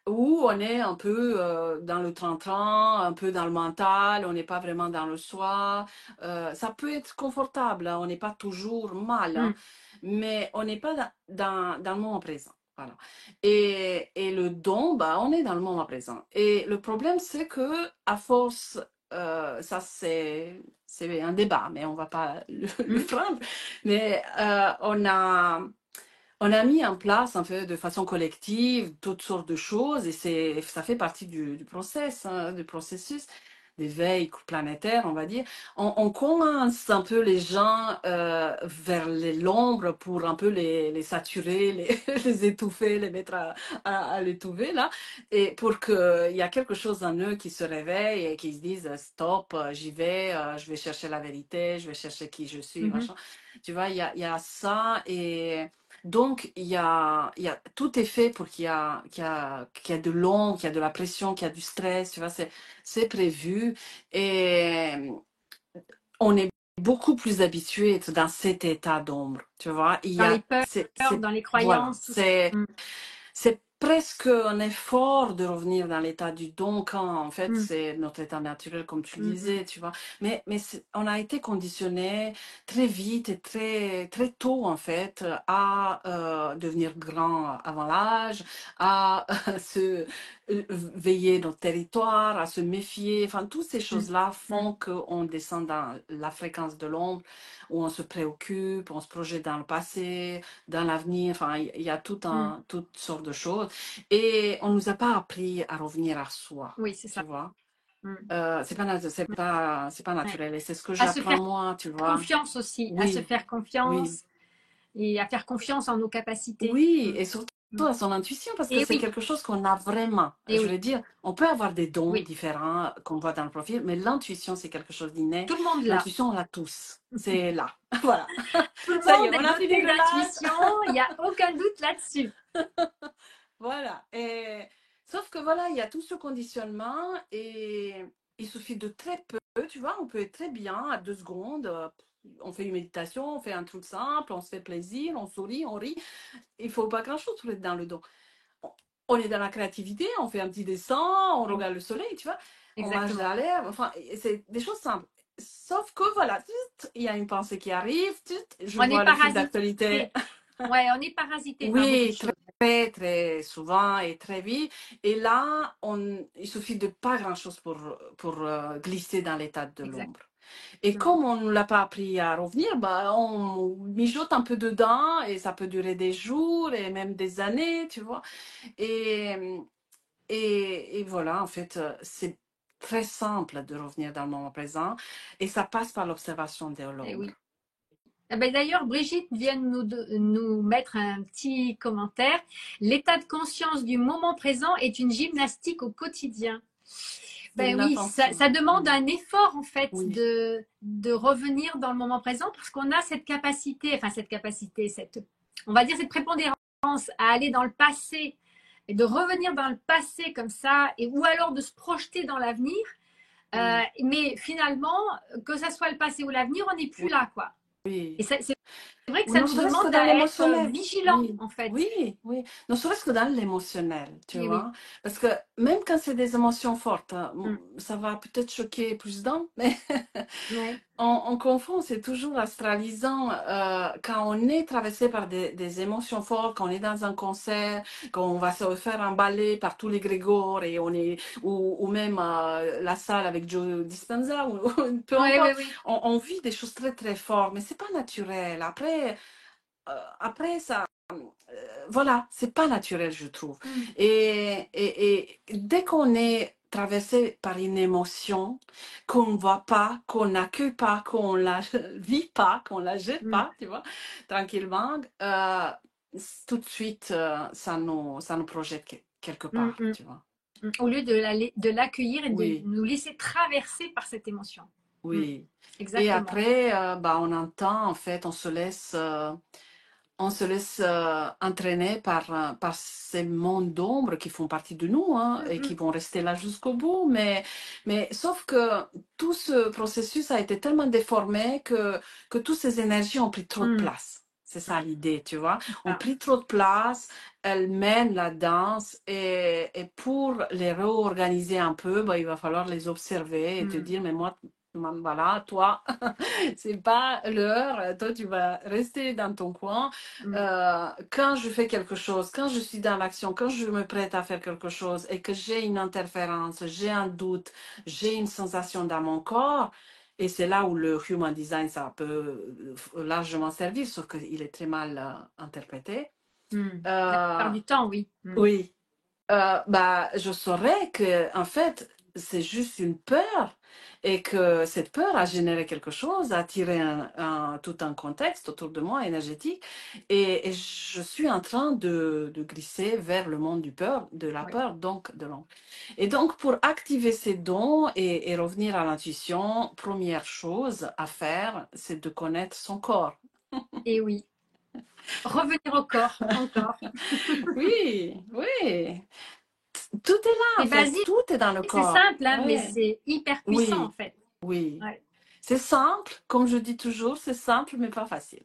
où on est un peu dans le train-train, un peu dans le mental, on n'est pas vraiment dans le soi. Ça peut être confortable, hein, on n'est pas toujours mal, hein, Mm. mais on n'est pas dans le moment présent. Voilà. Et le don, on est dans le moment présent. Et le problème, c'est que à force, ça c'est un débat, mais on va pas le Mm. prendre. Mais on a mis en place, en fait, de façon collective, toutes sortes de choses, et ça fait partie du process, hein, du processus d'éveil planétaire, on va dire. On commence un peu les gens vers l'ombre pour un peu les saturer, les étouffer, les mettre à l'étouffer, là, et pour qu'il y a quelque chose en eux qui se réveille et qui se disent stop, j'y vais, je vais chercher la vérité, je vais chercher qui je suis, Mhm. machin. Tu vois, il y a ça et donc, tout est fait pour qu'il y a de l'ombre, qu'il y a de la pression, qu'il y a du stress, tu vois, c'est prévu. Et on est beaucoup plus habitué à être dans cet état d'ombre, tu vois. Dans les peurs, C'est, dans les voilà, croyances, tout ça. Mm. c'est presque un effort de revenir dans l'état du don quand en fait Mm. c'est notre état naturel comme tu le Mm. Mm. disais, tu vois. Mais on a été conditionné très vite et très, très tôt en fait à devenir grand avant l'âge, à se veiller notre territoire, à se méfier. Enfin, toutes ces Mm. choses-là Mm. font qu'on descend dans la fréquence de l'ombre, où on se préoccupe, on se projette dans le passé, dans l'avenir, enfin, il y a Mm. toutes sortes de choses. Et on ne nous a pas appris à revenir à soi, Oui, c'est ça. tu vois. Mm. C'est pas Ouais. naturel. Et c'est ce que À se j'apprends faire moi, tu vois. confiance aussi, à se Oui, faire oui, confiance et à faire confiance en nos capacités. oui. Mm. Et surtout Mm. à son intuition, parce que Et c'est oui, quelque chose qu'on a vraiment. et Je oui, veux dire, on peut avoir des dons oui. différents qu'on voit dans le profil, mais l'intuition, c'est quelque chose d'inné. Tout le monde l'a. L'intuition, on l'a tous. C'est là. Voilà. Tout le Ça y est, monde on est a fini doté le live. d'intuition, il n'y a aucun doute là-dessus. Voilà. Et sauf que voilà, il y a tout ce conditionnement et il suffit de très peu, tu vois, on peut être très bien à 2 secondes. On fait une méditation, on fait un truc simple, on se fait plaisir, on sourit, on rit. Il faut pas grand-chose pour être dans le don. On on est dans la créativité, on fait un petit dessin, on Oui, regarde le soleil, tu vois, on mange de exactement. la lèvre, enfin, c'est des choses simples. Sauf que voilà, il y a une pensée qui arrive, je On est vois le fil d'actualité. parasité. Ouais, on est parasité par beaucoup de Oui, choses. très, très souvent et très vite. Et là, il suffit de pas grand-chose pour glisser dans l'état de l'ombre. Et Exactement. comme on ne l'a pas appris à revenir, on mijote un peu dedans et ça peut durer des jours et même des années, tu vois. Et, et voilà, en fait, c'est très simple de revenir dans le moment présent et ça passe par l'observation de Et l'ombre. oui. Eh ben, d'ailleurs, Brigitte vient de nous mettre un petit commentaire. L'état de conscience du moment présent est une gymnastique au quotidien. C'est Ben une oui, intention. ça demande un effort en fait Oui, de revenir dans le moment présent parce qu'on a cette capacité, enfin on va dire cette prépondérance à aller dans le passé et de revenir dans le passé comme ça, ou alors de se projeter dans l'avenir. oui, Mais finalement, que ça soit le passé ou l'avenir, on n'est plus oui, là, quoi. Et oui. c'est vrai que Ou ça ne nous serait-ce que demande dans à être l'émotionnel. vigilant, Oui, en fait. oui, oui. Ne serait-ce que dans l'émotionnel, tu Et oui. vois. Parce que même quand c'est des émotions fortes, hein, Mm. ça va peut-être choquer plus d'un, mais Ouais. on confond, c'est toujours astralisant quand on est traversé par des émotions fortes, quand on est dans un concert, quand on va se faire emballer par tous les grégores et ou même la salle avec Joe Dispenza, ou peu Oui, oui, importe, oui. on vit des choses très très fortes, mais c'est pas naturel. Après ça, voilà, c'est pas naturel, je trouve. Mm. Et dès qu'on est traversé par une émotion qu'on ne voit pas, qu'on n'accueille pas, qu'on la vit pas, qu'on la jette Mm. pas, tu vois, tranquillement, tout de suite, ça nous projette quelque Mm, part, mm, tu vois. mm. Au lieu de l'accueillir et de Oui, nous laisser traverser par cette émotion. Mm. oui. Et Exactement. après, bah, on entend, en fait, on se laisse entraîner par ces mondes d'ombre qui font partie de nous hein, Mm, et qui mm, vont rester là jusqu'au bout. Mais sauf que tout ce processus a été tellement déformé que toutes ces énergies ont pris trop de mm. place. C'est ça l'idée, tu vois. Ont Ah. pris trop de place, elles mènent la danse et pour les réorganiser un peu, bah, il va falloir les observer et te Mm, dire, mais moi, voilà, toi, c'est pas l'heure, toi tu vas rester dans ton coin. mm, Quand je fais quelque chose, quand je suis dans l'action, quand je me prête à faire quelque chose et que j'ai une interférence, j'ai un doute, j'ai une sensation dans mon corps, et c'est là où le human design, ça peut largement servir, sauf qu'il est très mal interprété. mm. La Euh, plupart du temps, oui. Mm, oui, bah, je saurais que, en fait, c'est juste une peur et que cette peur a généré quelque chose, a attiré tout un contexte autour de moi énergétique et je suis en train de glisser vers le monde de la oui. peur, donc de l'ombre. Et donc, pour activer ces dons et revenir à l'intuition, première chose à faire, c'est de connaître son corps. Et oui. Revenir au corps, encore. Oui, oui. Tout est là, en C'est fait. basique, Tout est dans le c'est corps. simple, hein, mais Ouais. c'est hyper puissant, en Oui, fait. oui. Ouais. C'est simple, comme je dis toujours, c'est simple, mais pas facile.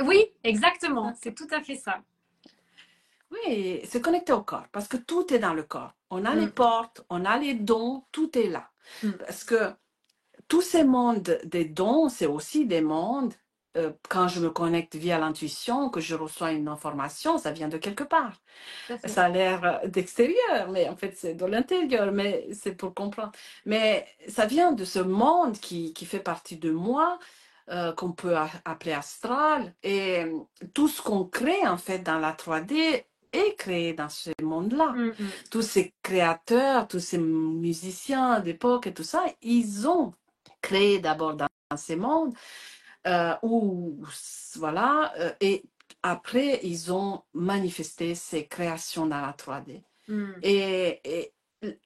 Oui, exactement. C'est tout à fait ça. Oui, se connecter au corps, parce que tout est dans le corps. On a les Mm, portes, on a les dons, tout est là. mm. Parce que tous ces mondes des dons, c'est aussi des mondes, quand je me connecte via l'intuition, que je reçois une information, ça vient de quelque part. Tout à fait. Ça a l'air d'extérieur, mais en fait, c'est de l'intérieur, mais c'est pour comprendre. Mais ça vient de ce monde qui fait partie de moi, qu'on peut appeler astral. Et tout ce qu'on crée, en fait, dans la 3D est créé dans ce monde-là. Mm, mm, Tous ces créateurs, tous ces musiciens d'époque et tout ça, ils ont créé d'abord dans ces mondes où, voilà, et après, ils ont manifesté ces créations dans la 3D. mm, Et, et,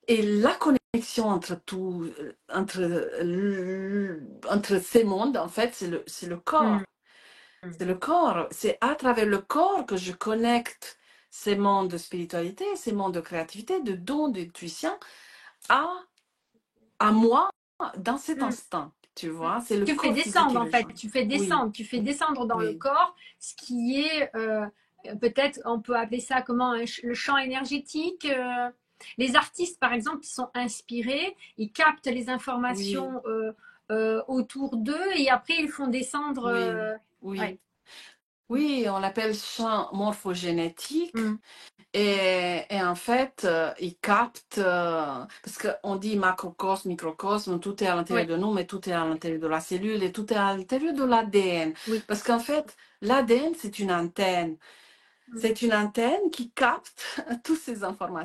et la connexion entre entre ces mondes, en fait, c'est le corps. mm, mm. C'est le corps. C'est à travers le corps que je connecte ces mondes de spiritualité, ces mondes de créativité, de dons, d'intuition à, à moi dans cet Mm. instant. Tu vois, c'est le Tu fais corps physique descendre et en le fait, joint. Oui, tu fais descendre dans le oui, corps ce qui est peut-être, on peut appeler ça comment, le champ énergétique. Les artistes, par exemple, qui sont inspirés, ils captent les oui, informations autour d'eux et après ils font descendre. oui, Ouais. oui. Oui, on l'appelle champ morphogénétique. Mm. Et en fait, il capte, parce qu'on dit macrocosme, microcosme, tout est à l'intérieur Ouais. de nous, mais tout est à l'intérieur de la cellule et tout est à l'intérieur de l'ADN. Oui. Parce qu'en fait, l'ADN, c'est une antenne. Mm. C'est une antenne qui capte toutes ces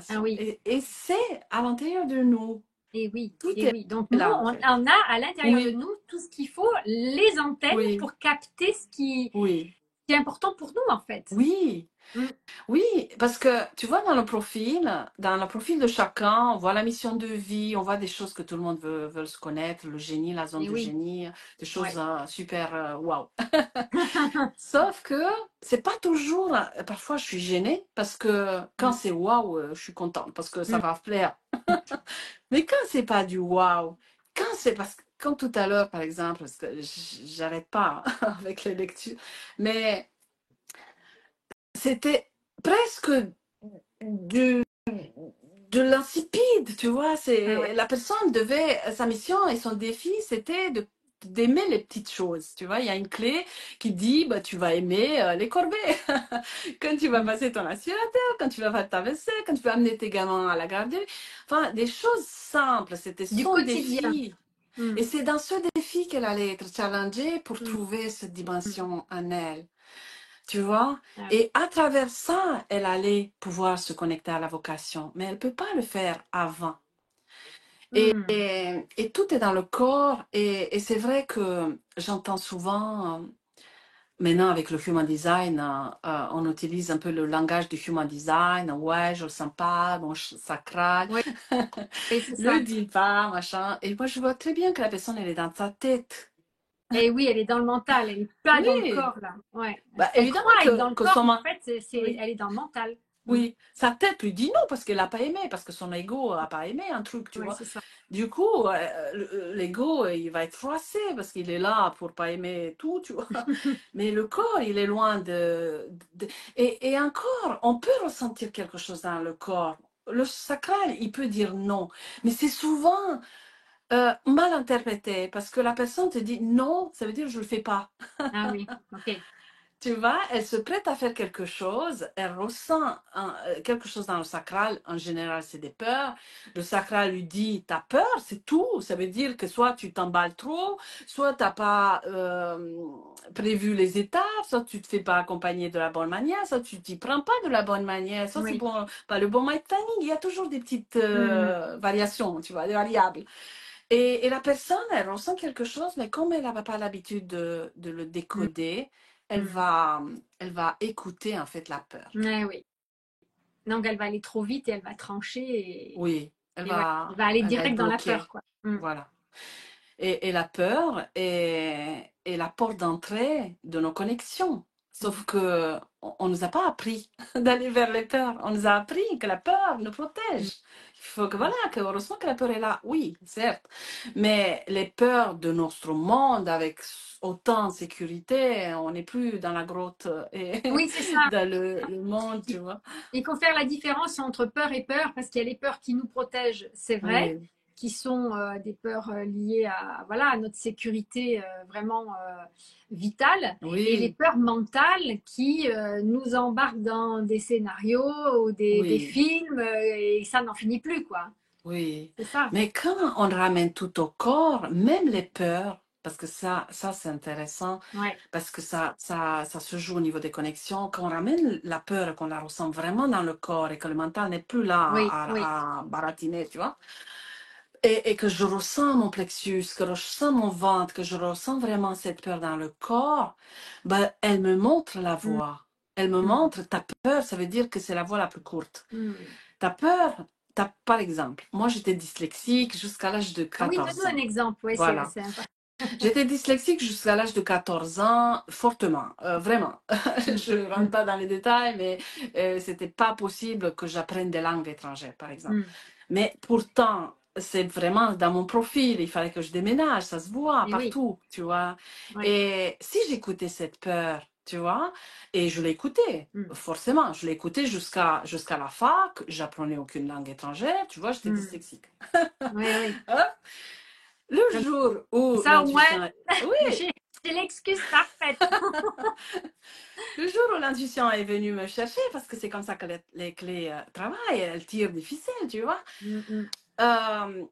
Ah informations. oui. Et c'est à l'intérieur de nous. Et oui, Tout et est oui. Donc nous, là, en on fait. a à l'intérieur de Oui, nous tout ce qu'il faut, les antennes oui, pour capter ce oui, qui est important pour nous en fait. oui. Mm. Oui, parce que tu vois, dans le profil de chacun, on voit la mission de vie, on voit des choses que tout le monde veut se connaître, le génie, la zone Et de oui, génie, des choses ouais. super waouh. Sauf que c'est pas toujours. Parfois, je suis gênée parce que quand Mm. c'est waouh, je suis contente parce que ça Mm. va plaire. Mais quand c'est pas du waouh, quand c'est parce que, comme tout à l'heure, par exemple, parce que j'arrête pas avec les lectures, mais c'était presque du, de l'insipide, tu vois. Ah ouais. C'est, la personne devait, sa mission et son défi, c'était d'aimer les petites choses, tu vois. Il y a une clé qui dit, bah, tu vas aimer les corvées. Quand tu vas Mm. passer ton aspirateur, quand tu vas faire ta vaisselle, quand tu vas amener tes gamins à la garderie. Enfin, des choses simples, c'était Du son quotidien. défi. Mm. Et c'est dans ce défi qu'elle allait être challengée pour Mm. trouver cette Mm. dimension en elle. Tu vois? Ah oui. Et à travers ça, elle allait pouvoir se connecter à la vocation. Mais elle ne peut pas le faire avant. Mm. Et tout est dans le corps. Et c'est vrai que j'entends souvent, maintenant avec le human design, on utilise un peu le langage du human design. Ouais, je le sens pas, mon sacral, Oui, oui, c'est le ça. dit pas, machin. Et moi, je vois très bien que la personne, elle est dans sa tête. Et oui, elle est dans le mental, elle n'est pas dans le Oui, corps, là. Ouais. bah, Elle évidemment croit être dans le que corps, son... mais en fait, Oui. elle est dans le mental. Mm. Oui, sa tête lui dit non parce qu'elle n'a pas aimé, parce que son ego n'a pas aimé un truc, tu Oui, vois. c'est ça. Du coup, l'ego, il va être froissé parce qu'il est là pour pas aimer tout, tu vois. Mais le corps, il est loin et encore, on peut ressentir quelque chose dans le corps. Le sacral, il peut dire non, mais c'est souvent mal interprété parce que la personne te dit non, ça veut dire je le fais pas. Ah oui, ok. Tu vois, elle se prête à faire quelque chose, elle ressent quelque chose dans le sacral, en général c'est des peurs. Le sacral lui dit, t'as peur, c'est tout. Ça veut dire que soit tu t'emballes trop, soit t'as pas prévu les étapes, soit tu te fais pas accompagner de la bonne manière, soit tu t'y prends pas de la bonne manière, soit c'est Oui. bon, pas le bon timing. Il y a toujours des petites Mm. variations, tu vois, des variables. Et la personne, elle ressent quelque chose, mais comme elle n'a pas l'habitude de le Mm. décoder, Mm. elle va écouter en fait la peur. Ouais, oui. Donc, elle va aller trop vite et elle va trancher Oui, et ouais, elle va aller elle va être direct dans la peur, bloquée. quoi. Mm. Voilà. Et la peur est la porte d'entrée de nos connexions. Sauf Mm. que on nous a pas appris d'aller vers les peurs. On nous a appris que la peur nous Mm. protège. Il faut que voilà, que heureusement que la peur est là. Oui, certes. Mais les peurs de notre monde avec autant de sécurité, on n'est plus dans la grotte et Oui, c'est ça. dans le monde, tu Il vois. il faut faire la différence entre peur et peur, parce qu'il y a les peurs qui nous protègent, c'est vrai, Oui, qui sont des peurs liées à, voilà, à notre sécurité vraiment vitale, et les oui, peurs mentales qui nous embarquent dans des scénarios ou des oui. films, et ça n'en finit plus, quoi. Oui, C'est ça. mais quand on ramène tout au corps, même les peurs, parce que ça c'est intéressant, Ouais. parce que ça se joue au niveau des connexions, quand on ramène la peur et qu'on la ressent vraiment dans le corps et que le mental n'est plus là Oui, oui. à baratiner, tu vois, et que je ressens mon plexus, que je ressens mon ventre, que je ressens vraiment cette peur dans le corps, ben, elle me montre la Mm, voie. Elle me mm, montre, ta peur, ça veut dire que c'est la voie la plus courte. mm. T'as peur, par exemple, moi j'étais dyslexique jusqu'à l'âge de Ah oui, donne-nous 14 un ans. exemple. Oui, Voilà. c'est important. J'étais dyslexique jusqu'à l'âge de 14 ans, fortement, vraiment. Mm, Je ne rentre mm, pas dans les détails, mais c'était pas possible que j'apprenne des langues étrangères, par exemple. mm. Mais pourtant, c'est vraiment dans mon profil, il fallait que je déménage, ça se voit Et oui, partout, tu vois. oui. Et si j'écoutais cette peur, tu vois, et je l'écoutais, Mm, forcément, je l'écoutais jusqu'à la fac, j'apprenais aucune langue étrangère, tu vois, j'étais mm. dyslexique. Oui, oui. Hop. Le jour où Ça, au moins, l'intuition... Oui, j'ai l'excuse parfaite. le jour où l'intuition est venue me chercher, parce que c'est comme ça que les clés travaillent, elles tirent des ficelles, tu vois. Mm, mm. Euh,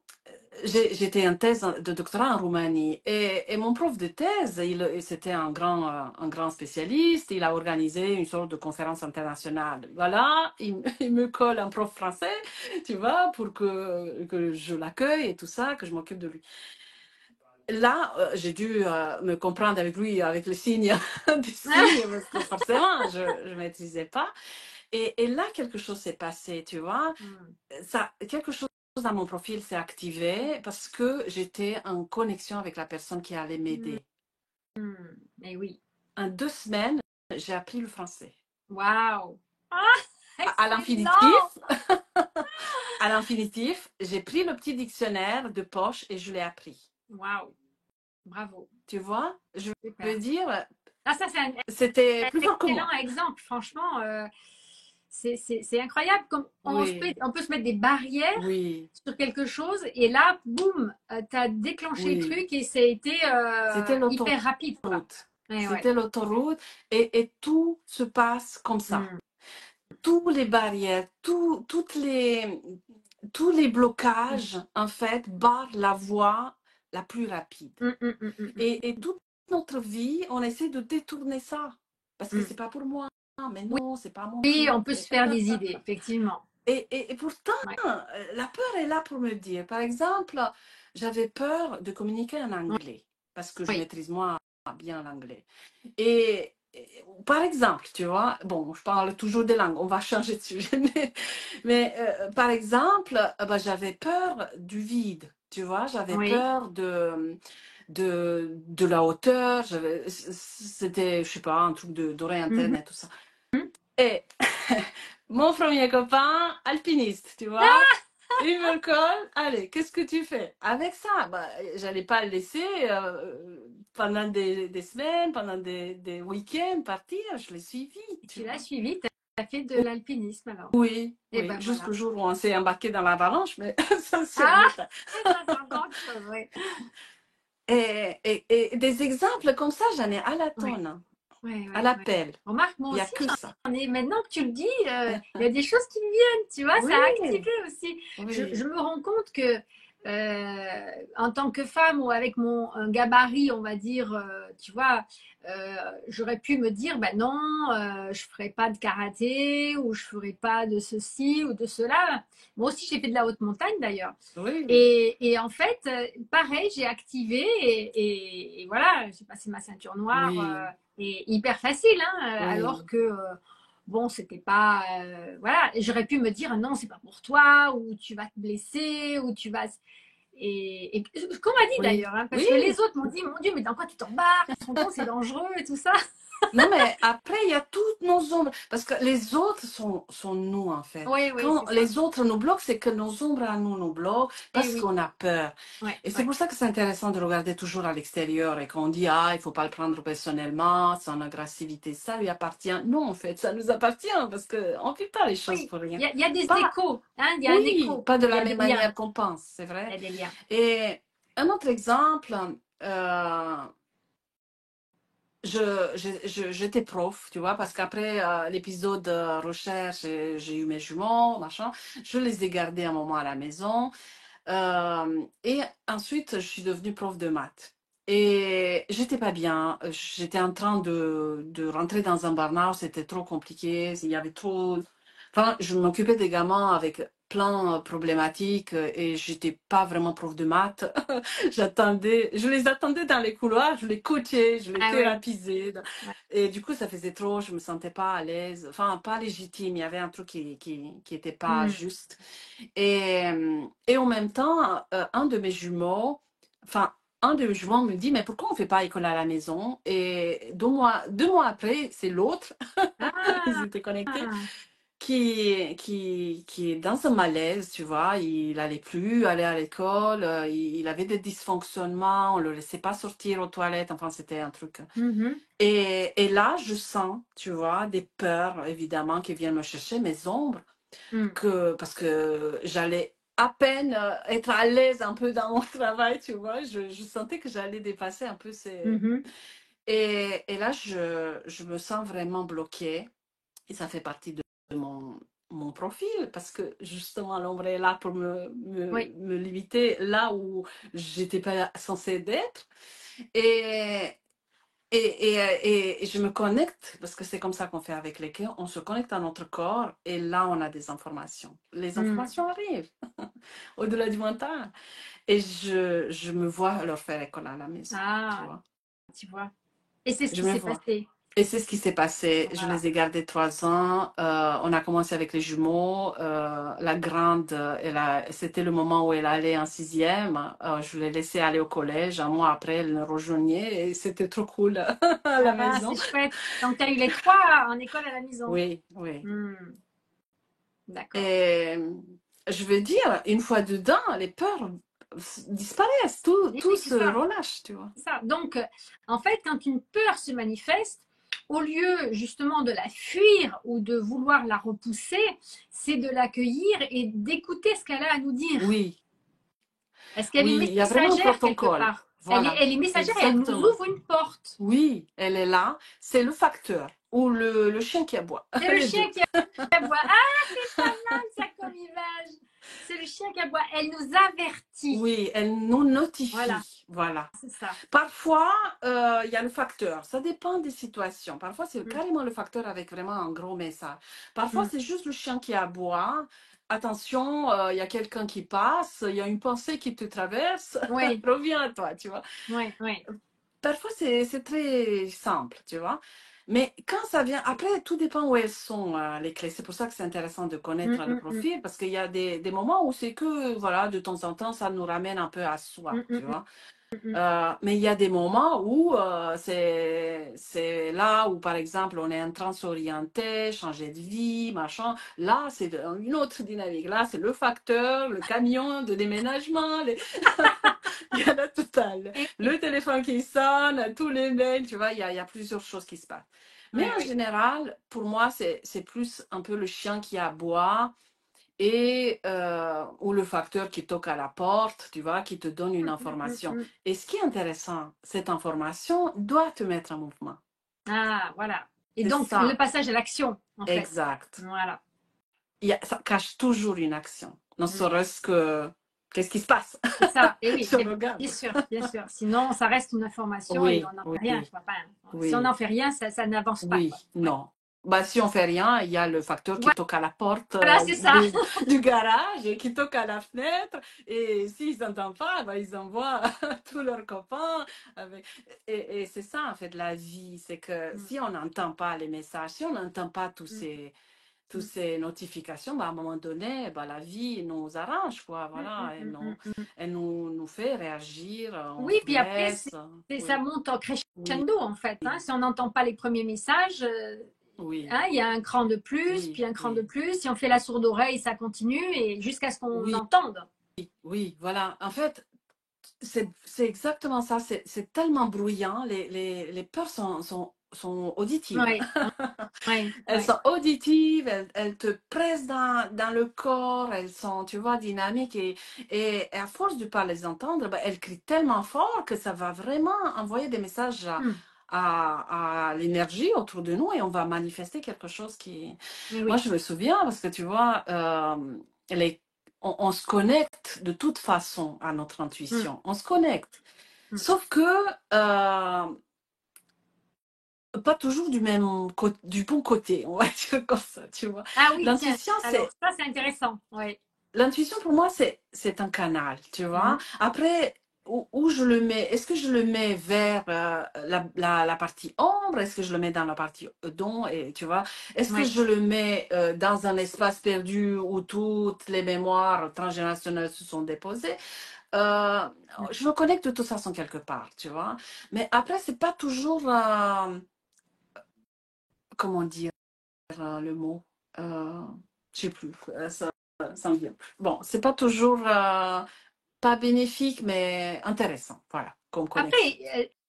J'étais en thèse de doctorat en Roumanie et mon prof de thèse, c'était un grand spécialiste, il a organisé une sorte de conférence internationale. Voilà, il me colle un prof français, tu vois, pour que je l'accueille et tout ça, que je m'occupe de lui. là, j'ai dû me comprendre avec lui, avec les signes, des signes, parce que forcément, je ne maîtrisais pas. Et là, quelque chose s'est passé, tu vois. Mm. Ça, quelque chose dans mon profil s'est activé parce que j'étais en connexion avec la personne qui allait Mm. m'aider. Mais oui. En 2 semaines, j'ai appris le français. Waouh! Ah, À l'infinitif, excellent! à l'infinitif, j'ai pris le petit dictionnaire de poche et je l'ai appris. Waouh! Bravo. Tu vois, je veux Super. dire, Ah, ça, c'est un c'était plus fort que excellent moi. exemple. Franchement, c'est incroyable. Comme Oui, on peut se mettre des barrières oui, sur quelque chose et là, boum, tu as déclenché le oui. truc et ça a été C'était hyper rapide, quoi. l'autoroute. Ouais, ouais. C'était l'autoroute et tout se passe comme ça. Mm, Tous les barrières, tous les mm, blocages, en fait, barrent la voie la plus rapide. mm, mm, mm, mm, mm, Et toute notre vie, on essaie de détourner ça. Parce que mm. c'est pas pour moi. Mais non, c'est pas mon Oui, on truc. peut se faire des idées, effectivement. Et pourtant, Ouais. la peur est là pour me dire. Par exemple, j'avais peur de communiquer en anglais. Parce que je Oui. maîtrise moi bien l'anglais. Par exemple, tu vois, bon, je parle toujours des langues, on va changer de sujet, mais par exemple, bah, j'avais peur du vide, tu vois, j'avais Oui. peur de la hauteur, c'était, je sais pas, un truc d'oreille Mhm. interne et tout ça. Et mon premier copain, alpiniste, tu vois, il me le colle. Allez, qu'est-ce que tu fais? Avec ça, bah, j'allais pas le laisser pendant des semaines, pendant des week-ends partir. Je l'ai suivi, tu Tu l'as vois. suivi, tu as fait de l'alpinisme alors. Oui, Et oui, ben jusqu'au voilà. jour où on s'est embarqué dans l'avalanche, mais ça c'est un Ah, détail. ça c'est encore autre chose, oui. Et des exemples comme ça, j'en ai à la Oui, tonne, oui, à oui, oui. l'appel. Remarque, moi Il n'y a aussi, que ça. j'en ai, maintenant que tu le dis, il y a des choses qui me viennent, tu vois, Oui, ça a activé aussi. Je oui, me rends compte que en tant que femme ou avec mon un gabarit, on va dire, tu vois, j'aurais pu me dire, ben non, je ferai pas de karaté ou je ferai pas de ceci ou de cela. Moi aussi, j'ai fait de la haute montagne d'ailleurs. oui, Et en fait, pareil, j'ai activé et voilà, j'ai passé ma ceinture noire oui, et hyper facile, hein, alors oui, que bon, c'était pas voilà, j'aurais pu me dire non, c'est pas pour toi ou tu vas te blesser ou tu vas et ce qu'on m'a dit oui, d'ailleurs, hein, parce oui. que les autres m'ont dit mon Dieu, mais dans quoi tu t'embarques? Tu te rends compte, c'est dangereux et tout ça. Non, mais après, il y a toutes nos ombres. Parce que les autres sont nous, en fait. Oui, oui, Quand c'est ça. les autres nous bloquent, c'est que nos ombres à nous nous bloquent Et parce oui, qu'on a peur. ouais, Et c'est ouais. pour ça que c'est intéressant de regarder toujours à l'extérieur et qu'on dit, ah, il faut pas le prendre personnellement, son agressivité, ça lui appartient. Non, en fait, ça nous appartient parce qu'on ne fait pas les choses Oui, pour rien. il y a des Pas, échos, hein, il y a un oui, écho, pas de il y la a des même liens, manière qu'on pense, c'est il vrai. y a des liens. Et un autre exemple, euh, j'étais prof, tu vois, parce qu'après l'épisode recherche, j'ai eu mes jumeaux, machin. Je les ai gardés un moment à la maison. Et ensuite, je suis devenue prof de maths. Et j'étais pas bien. J'étais en train de rentrer dans un burn-out. C'était trop compliqué. Il y avait trop. Enfin, je m'occupais des gamins avec plein de problématiques et j'étais pas vraiment prof de maths. Je les attendais dans les couloirs, je les coachais, je les Ah oui, thérapisais. ouais. Et du coup, ça faisait trop, je me sentais pas à l'aise, enfin, pas légitime. Il y avait un truc qui était pas Hmm. juste. Et en même temps, un de mes jumeaux me dit, mais pourquoi on fait pas école à la maison? Et 2 mois après, c'est l'autre, ils Ah, étaient connectés, qui est dans un malaise, tu vois, il allait plus aller à l'école, il avait des dysfonctionnements, on le laissait pas sortir aux toilettes, enfin c'était un truc. mhm, Et là, je sens, tu vois, des peurs, évidemment, qui viennent me chercher, mes ombres, hmm, parce que j'allais à peine être à l'aise un peu dans mon travail, tu vois, je sentais que j'allais dépasser un peu ces... mhm. Et là, je me sens vraiment bloquée. Et ça fait partie de mon profil parce que justement l'ombre est là pour Oui, me limiter là où j'étais pas censée d'être. Et, et je me connecte, parce que c'est comme ça qu'on fait avec les clients, on se connecte à notre corps et là, on a des informations. Les informations arrivent au-delà du mental. Et je me vois leur faire école à la maison, tu Ah, vois. tu vois. Et c'est ce Je qui me s'est vois. passé. Et c'est ce qui s'est passé. Je Voilà. les ai gardés 3 ans. On a commencé avec les jumeaux. La grande, c'était le moment où elle allait en sixième. Je l'ai laissée aller au collège. Un mois après, elle me rejoignait et c'était trop cool à la Ah, maison. c'est chouette. Donc, tu as eu les trois en école à la maison. Oui, oui. Hmm, d'accord. Et je veux dire, une fois dedans, les peurs disparaissent. Tout, Oui, tout c'est se ça. relâche, tu vois. C'est ça. Donc, en fait, quand une peur se manifeste, au lieu justement de la fuir ou de vouloir la repousser, c'est de l'accueillir et d'écouter ce qu'elle a à nous dire. Oui, Parce qu'elle oui, est il y a vraiment un messagère quelque protocole. part. Voilà, Elle est messagère et elle nous exactement. ouvre une porte. Oui, elle est là. C'est le facteur ou le chien qui aboie, C'est le les chien deux. qui aboie. Ah, c'est pas mal ça comme image. C'est le chien qui aboie. Elle nous avertit. Oui, elle nous Voilà, notifie. Voilà. c'est ça. Parfois, il y a le facteur. Ça dépend des situations. Parfois, c'est Mm, carrément le facteur avec vraiment un gros message. Parfois, mm. c'est juste le chien qui aboie. Attention, il y a quelqu'un qui passe, il y a une pensée qui te traverse. Oui, Reviens à toi, tu vois. oui, oui. Parfois, c'est très simple, tu vois. Mais quand ça vient, après, tout dépend où elles sont, les clés. C'est pour ça que c'est intéressant de Mm, connaître le mm, mm, profil, parce qu'il y a des moments où c'est que, voilà, de temps en temps, ça nous ramène un peu à soi, mm, tu mm, vois. mm, mm. Mais il y a des moments où c'est là où, par exemple, on est en train de s'orienter, changer de vie, machin. Là, c'est une autre dynamique. Là, c'est le facteur, le camion de déménagement. Il y a la totale. Et oui, Le téléphone qui sonne, tous les mails, tu vois, il y a plusieurs choses qui se passent. Mais oui, en oui. général, pour moi, c'est plus un peu le chien qui aboie et ou le facteur qui toque à la porte, tu vois, qui te donne une Mm, mm, mm, information. mm. Et ce qui est intéressant, cette information doit te mettre en mouvement. Ah, voilà. Et C'est donc, le ça, passage à l'action, en fait. exact. Voilà. Ça cache toujours une action. Ne Mm. serait-ce que qu'est-ce qui se passe C'est ça. Et oui, sur le bien garde. sûr, bien sûr. Sinon, ça reste une information et on Oui, n'en fait rien, oui, quoi. Enfin, si on oui. n'en fait rien, ça n'avance pas, quoi. Oui, Ouais. non. Bah, si on fait rien, il y a le facteur qui toque à la porte Voilà, c'est ça. du garage et qui toque à la fenêtre. Et s'ils n'entendent pas, bah, ils envoient tous leurs copains. Avec... Et c'est ça, en fait, la vie. C'est que Mm, si on n'entend pas les messages, si on n'entend pas mm, tous mm, ces notifications, bah, à un moment donné, bah, la vie nous arrange, quoi. mm, mm, Voilà, mm, mm, mm. elle nous fait réagir, on Oui, se puis après, blesse. ça Oui, monte en oui, crescendo, en fait. Hein. Si on n'entend pas les premiers messages, oui, hein, il y a un cran de plus, oui, puis un cran de oui. plus. Si on fait la sourde oreille, ça continue et jusqu'à ce qu'on Oui, entende. oui, voilà. En fait, c'est exactement ça. C'est tellement bruyant. Les peurs sont auditives. Oui, oui, Elles oui. sont auditives, elles te pressent dans le corps, elles sont, tu vois, dynamiques. Et à force de ne pas les entendre, bah, elles crient tellement fort que ça va vraiment envoyer des messages Mm, à l'énergie autour de nous et on va manifester quelque chose qui... oui, Moi, oui. je me souviens parce que, tu vois, les on se connecte de toute façon à notre Mm, intuition. On se connecte. mm. Sauf que pas toujours du bon côté, on va dire comme ça, tu vois. Ah oui, tiens. L'intuition, Alors, ça, c'est intéressant. Oui. l'intuition pour moi, c'est un canal, tu vois. Mhm, Après, où je le mets, est-ce que je le mets vers la partie ombre? Est-ce que je le mets dans la partie don? Et tu vois, est-ce que oui. je le mets dans un espace perdu où toutes les mémoires transgénérationnelles se sont déposées? Euh, Mm. je me connecte de toute façon quelque part, tu vois. Mais après, c'est pas toujours, comment dire le mot, je sais plus, ça me vient plus. Bon, c'est pas toujours pas bénéfique, mais intéressant, voilà, comme Après, connexion.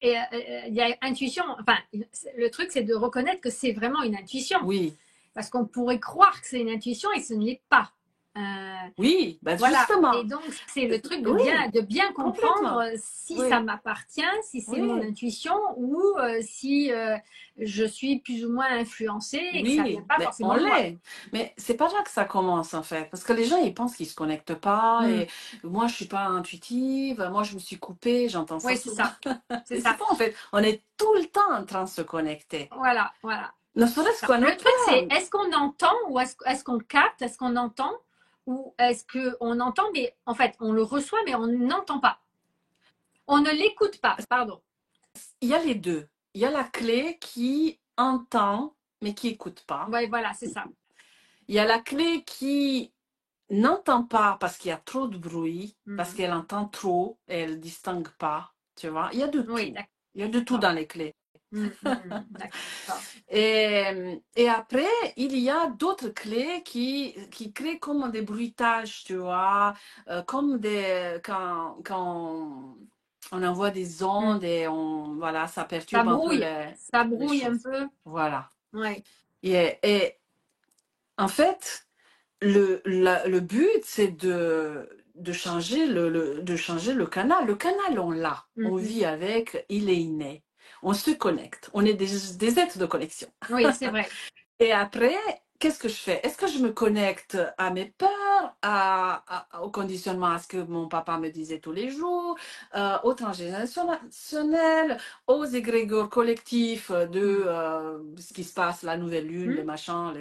il y a intuition. Enfin, le truc, c'est de reconnaître que c'est vraiment une intuition. Oui, Parce qu'on pourrait croire que c'est une intuition et ce ne l'est pas. Oui, ben Voilà. Et justement. donc, c'est le truc Oui, de bien comprendre complètement. si ça Oui, m'appartient, si c'est mon oui. intuition ou si je suis plus ou moins influencée et que ça vient Oui, pas mais on forcément de moi. l'est. Mais c'est pas là que ça commence en fait, parce que les gens ils pensent qu'ils se connectent pas Mm. et moi je suis pas intuitive, moi je me suis coupée, j'entends ça Oui, c'est souvent. ça. C'est Mais c'est ça. pas en fait, on est tout le temps en train de se connecter. Voilà, voilà. Ne serait-ce Non, qu'à nos le truc, c'est peurs. est-ce qu'on entend ou est-ce qu'on capte, est-ce qu'on entend ou est-ce qu'on entend, mais en fait, on le reçoit, mais on n'entend pas. On ne l'écoute pas, pardon. Il y a les deux. Il y a la clé qui entend mais qui écoute pas. Ouais, voilà, c'est ça. Il y a la clé qui n'entend pas parce qu'il y a trop de bruit, parce Mm. qu'elle entend trop et elle distingue pas. Tu vois, il y a de Oui, tout. Il y a de tout d'accord. dans les clés. D'accord. Et après, il y a d'autres clés qui créent comme des bruitages, tu vois, comme quand on envoie des Mm. ondes et voilà, ça perturbe un peu Ça les brouille un choses. peu. Voilà. Ouais. Et en fait, le but, c'est de changer de changer le canal. Le canal, on l'a. On Mm. vit avec, il est inné. On se connecte. On est des êtres de connexion. Oui, c'est vrai. Et après, qu'est-ce que je fais? Est-ce que je me connecte à mes peurs, au conditionnement, à ce que mon papa me disait tous les jours, au transgénérationnel, aux égrégores collectifs de Mm. ce qui se passe, la nouvelle lune, les Mm. machins,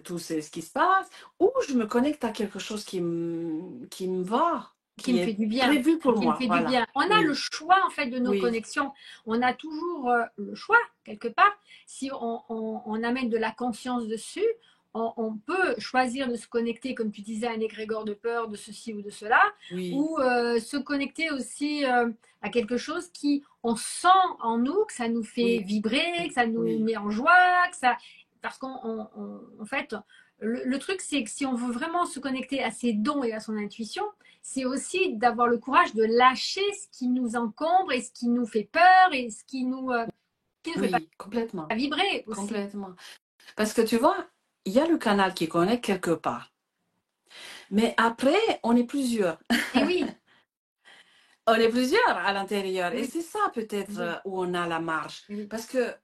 tout ce qui se passe, ou je me connecte à quelque chose qui me va, Qui qui me fait est du bien. prévu pour Qui me moi. fait du Voilà. bien. On a le Oui, choix, en fait, de nos oui, connexions. On a toujours le choix, quelque part. Si on amène de la conscience dessus, on peut choisir de se connecter, comme tu disais, à un égrégore de peur, de ceci ou de cela, oui, ou se connecter aussi à quelque chose qui, on sent en nous, que ça nous fait oui, vibrer, que ça nous oui, met en joie, que ça... Parce en fait, le truc, c'est que si on veut vraiment se connecter à ses dons et à son intuition, c'est aussi d'avoir le courage de lâcher ce qui nous encombre et ce qui nous fait peur et ce qui nous fait pas oui, complètement, vibrer aussi. complètement. Parce que tu vois, il y a le canal qui connecte quelque part. Mais après, on est plusieurs. Et oui, On est plusieurs à l'intérieur. et Et oui, c'est ça peut-être oui, où on a la marge. et oui, Parce que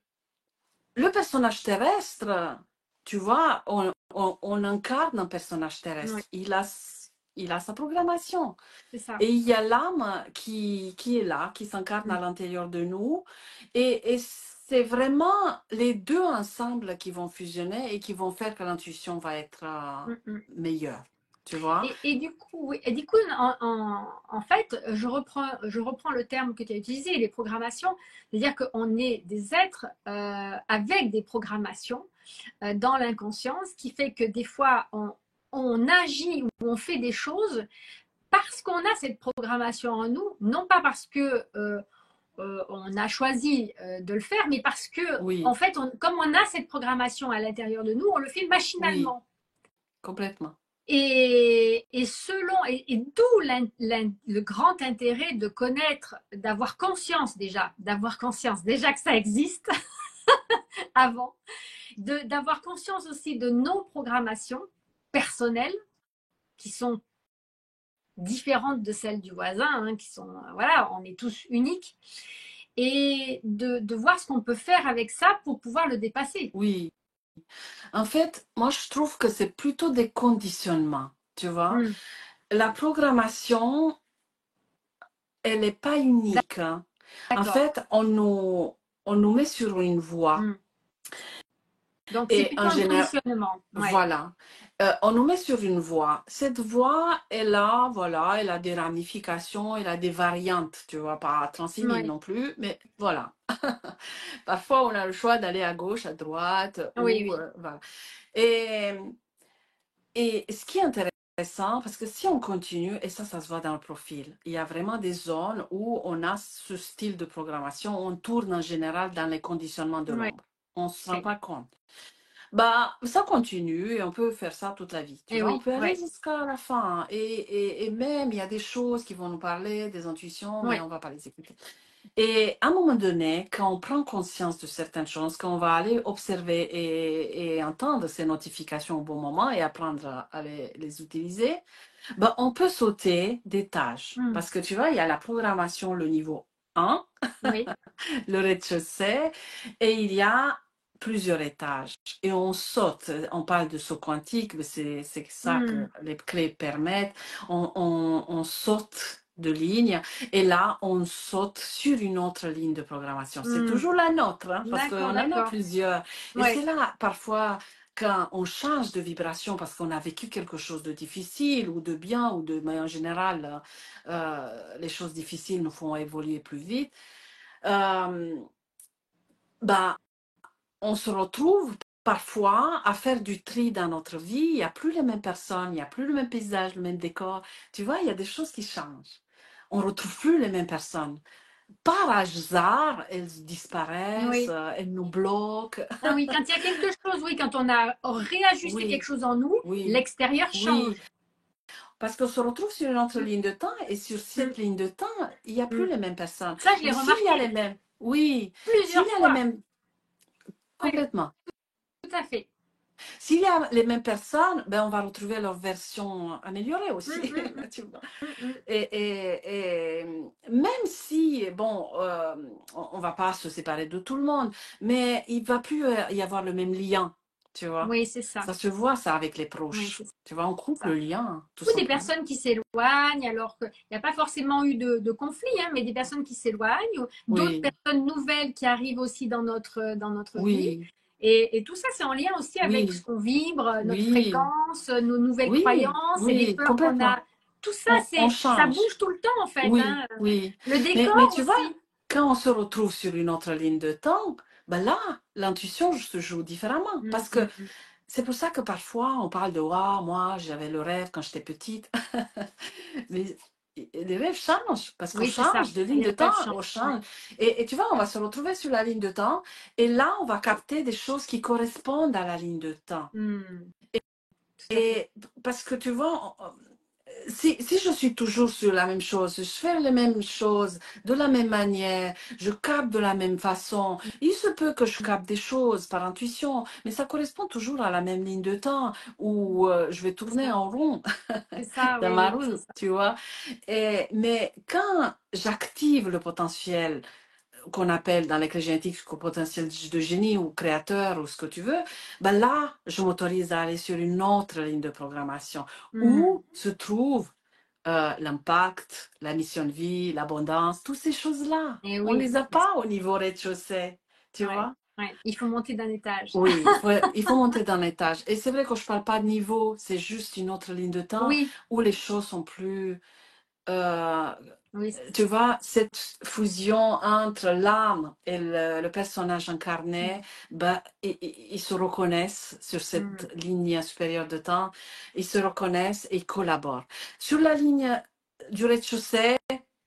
le personnage terrestre, tu vois, on incarne un personnage oui, terrestre. Il a sa programmation. c'est ça. Et il y a l'âme qui est là, qui s'incarne à Mm, l'intérieur de nous. Et c'est vraiment les deux ensemble qui vont fusionner et qui vont faire que l'intuition va être mm, mm. meilleure. Tu vois? Et du coup, oui, et du coup en fait, je reprends le terme que tu as utilisé, les programmations, c'est-à-dire qu'on est des êtres avec des programmations dans l'inconscience, qui fait que des fois, on agit ou on fait des choses parce qu'on a cette programmation en nous, non pas parce que on a choisi de le faire, mais parce que, en Oui, fait, comme on a cette programmation à l'intérieur de nous, on le fait oui, machinalement. complètement. Et d'où le grand intérêt de connaître, d'avoir conscience déjà que ça existe avant, d'avoir conscience aussi de nos programmations personnelles qui sont différentes de celles du voisin, hein, qui sont, voilà, on est tous uniques, et de voir ce qu'on peut faire avec ça pour pouvoir le dépasser. Oui. En fait, moi, je trouve que c'est plutôt des conditionnements. Tu vois? Mm, La programmation, elle n'est pas unique, hein. En d'accord. fait, on nous met sur une voie. Mm. Donc, c'est Et plutôt en un général, conditionnement. Ouais. voilà. On nous met sur une voie. Cette voie, voilà, elle a des ramifications, elle a des variantes, tu vois, pas 36 000 Ouais. non plus, mais voilà. Parfois, on a le choix d'aller à gauche, à droite, Oui, ou oui. voilà. Et, et ce qui est intéressant, parce que si on continue, et ça se voit dans le profil, il y a vraiment des zones où on a ce style de programmation, on tourne en général dans les conditionnements de Ouais. l'ombre. On ne se rend Ok. pas compte. Bah, ça continue et on peut faire ça toute la vie, tu Et vois, on oui, peut aller ouais. jusqu'à la fin. Et même, il y a des choses qui vont nous parler, des intuitions, mais Ouais. on va pas les écouter. Et à un moment donné, quand on prend conscience de certaines choses, quand on va aller observer et entendre ces notifications au bon moment et apprendre à les utiliser, ben, on peut sauter des tâches. Hmm. Parce que tu vois, il y a la programmation, le niveau 1, Oui. le rez-de-chaussée, et il y a plusieurs étages. Et on saute, on parle de saut quantique, mais c'est ça que Hmm. les clés permettent. On saute de ligne, et là, on saute sur une autre ligne de programmation. C'est Hmm. toujours la nôtre, hein, parce D'accord, qu'on en a d'accord. plusieurs. Et Oui, c'est là, parfois, quand on change de vibration parce qu'on a vécu quelque chose de difficile ou de bien, mais en général, les choses difficiles nous font évoluer plus vite. Euh, bah, on se retrouve parfois à faire du tri dans notre vie. Il n'y a plus les mêmes personnes, il n'y a plus le même paysage, le même décor. Tu vois, il y a des choses qui changent. On ne retrouve plus les mêmes personnes. Par hasard, elles disparaissent, oui. elles nous bloquent. Ah oui, quand il y a quelque chose, oui, quand on a réajusté quelque Oui, chose en nous, oui, l'extérieur oui. change. Parce qu'on se retrouve sur une autre Mm, ligne de temps et sur mm, cette ligne de temps, il n'y a plus mm. les mêmes personnes. Ça, je l'ai Mais s'il y a remarqué les mêmes, oui, s'il plusieurs y a les fois. mêmes, Oui, complètement. tout à fait. S'il y a les mêmes personnes, ben on va retrouver leur version améliorée Mm, aussi. mm, mm, Tu vois. mm, mm. Et même si, bon, on ne va pas se séparer de tout le monde, mais il ne va plus y avoir le même lien, tu vois. Oui, c'est ça. Ça se voit, ça, avec les Oui, c'est proches. Tu vois, on coupe ça. le lien, tout Ou des simplement. personnes qui s'éloignent alors qu'il n'y a pas forcément eu de conflit, hein, mais des personnes qui s'éloignent, ou d'autres Oui, personnes nouvelles qui arrivent aussi dans notre vie. oui, Et tout ça, c'est en lien aussi avec ce oui, qu'on vibre, notre oui, fréquence, nos nouvelles oui, croyances et les oui, peurs qu'on complètement. a. Tout ça, On ça change. bouge tout le temps en fait, Oui, hein. oui. Le Mais décor tu vois, aussi. quand on se retrouve sur une autre ligne de temps, ben là, l'intuition se joue différemment. Mm, Parce que mm, mm. c'est pour ça que parfois on parle de «Ah, moi, j'avais le rêve quand j'étais petite». Mais les rêves changent, parce qu'on Oui, c'est ça. change de ligne Les de temps, rêves changent. on Ouais. change. Et tu vois, on va se retrouver sur la ligne de temps, et là, on va capter des choses qui correspondent à la ligne de temps. Mm, tout à fait. Et parce que tu vois, si je suis toujours sur la même chose, je fais les mêmes choses de la même manière, je capte de la même façon, il se peut que je Mm. capte des choses par intuition, mais ça correspond toujours à la même ligne de temps où je vais C'est tourner ça. en rond C'est ça, dans oui, ma oui, c'est roue, ça. tu vois. Mais quand j'active le potentiel qu'on appelle dans l'écrit génétique le potentiel de génie ou créateur ou ce que tu veux, ben là, je m'autorise à aller sur une autre ligne de programmation Mm. où se trouve l'impact, la mission de vie, l'abondance, toutes ces choses-là. Et On ne oui, les a pas au niveau rez-de-chaussée, tu ouais, vois? ouais. Il faut monter d'un étage. Oui, il faut monter dans l'étage. Et c'est vrai que je ne parle pas de niveau, c'est juste une autre ligne de temps Oui, où les choses sont plus euh, oui, c'est tu ça. vois, cette fusion entre l'âme et le personnage incarné, Mm. bah, ils se reconnaissent sur Mm. cette ligne supérieure de temps, ils se reconnaissent et ils collaborent. Sur la ligne du rez-de-chaussée,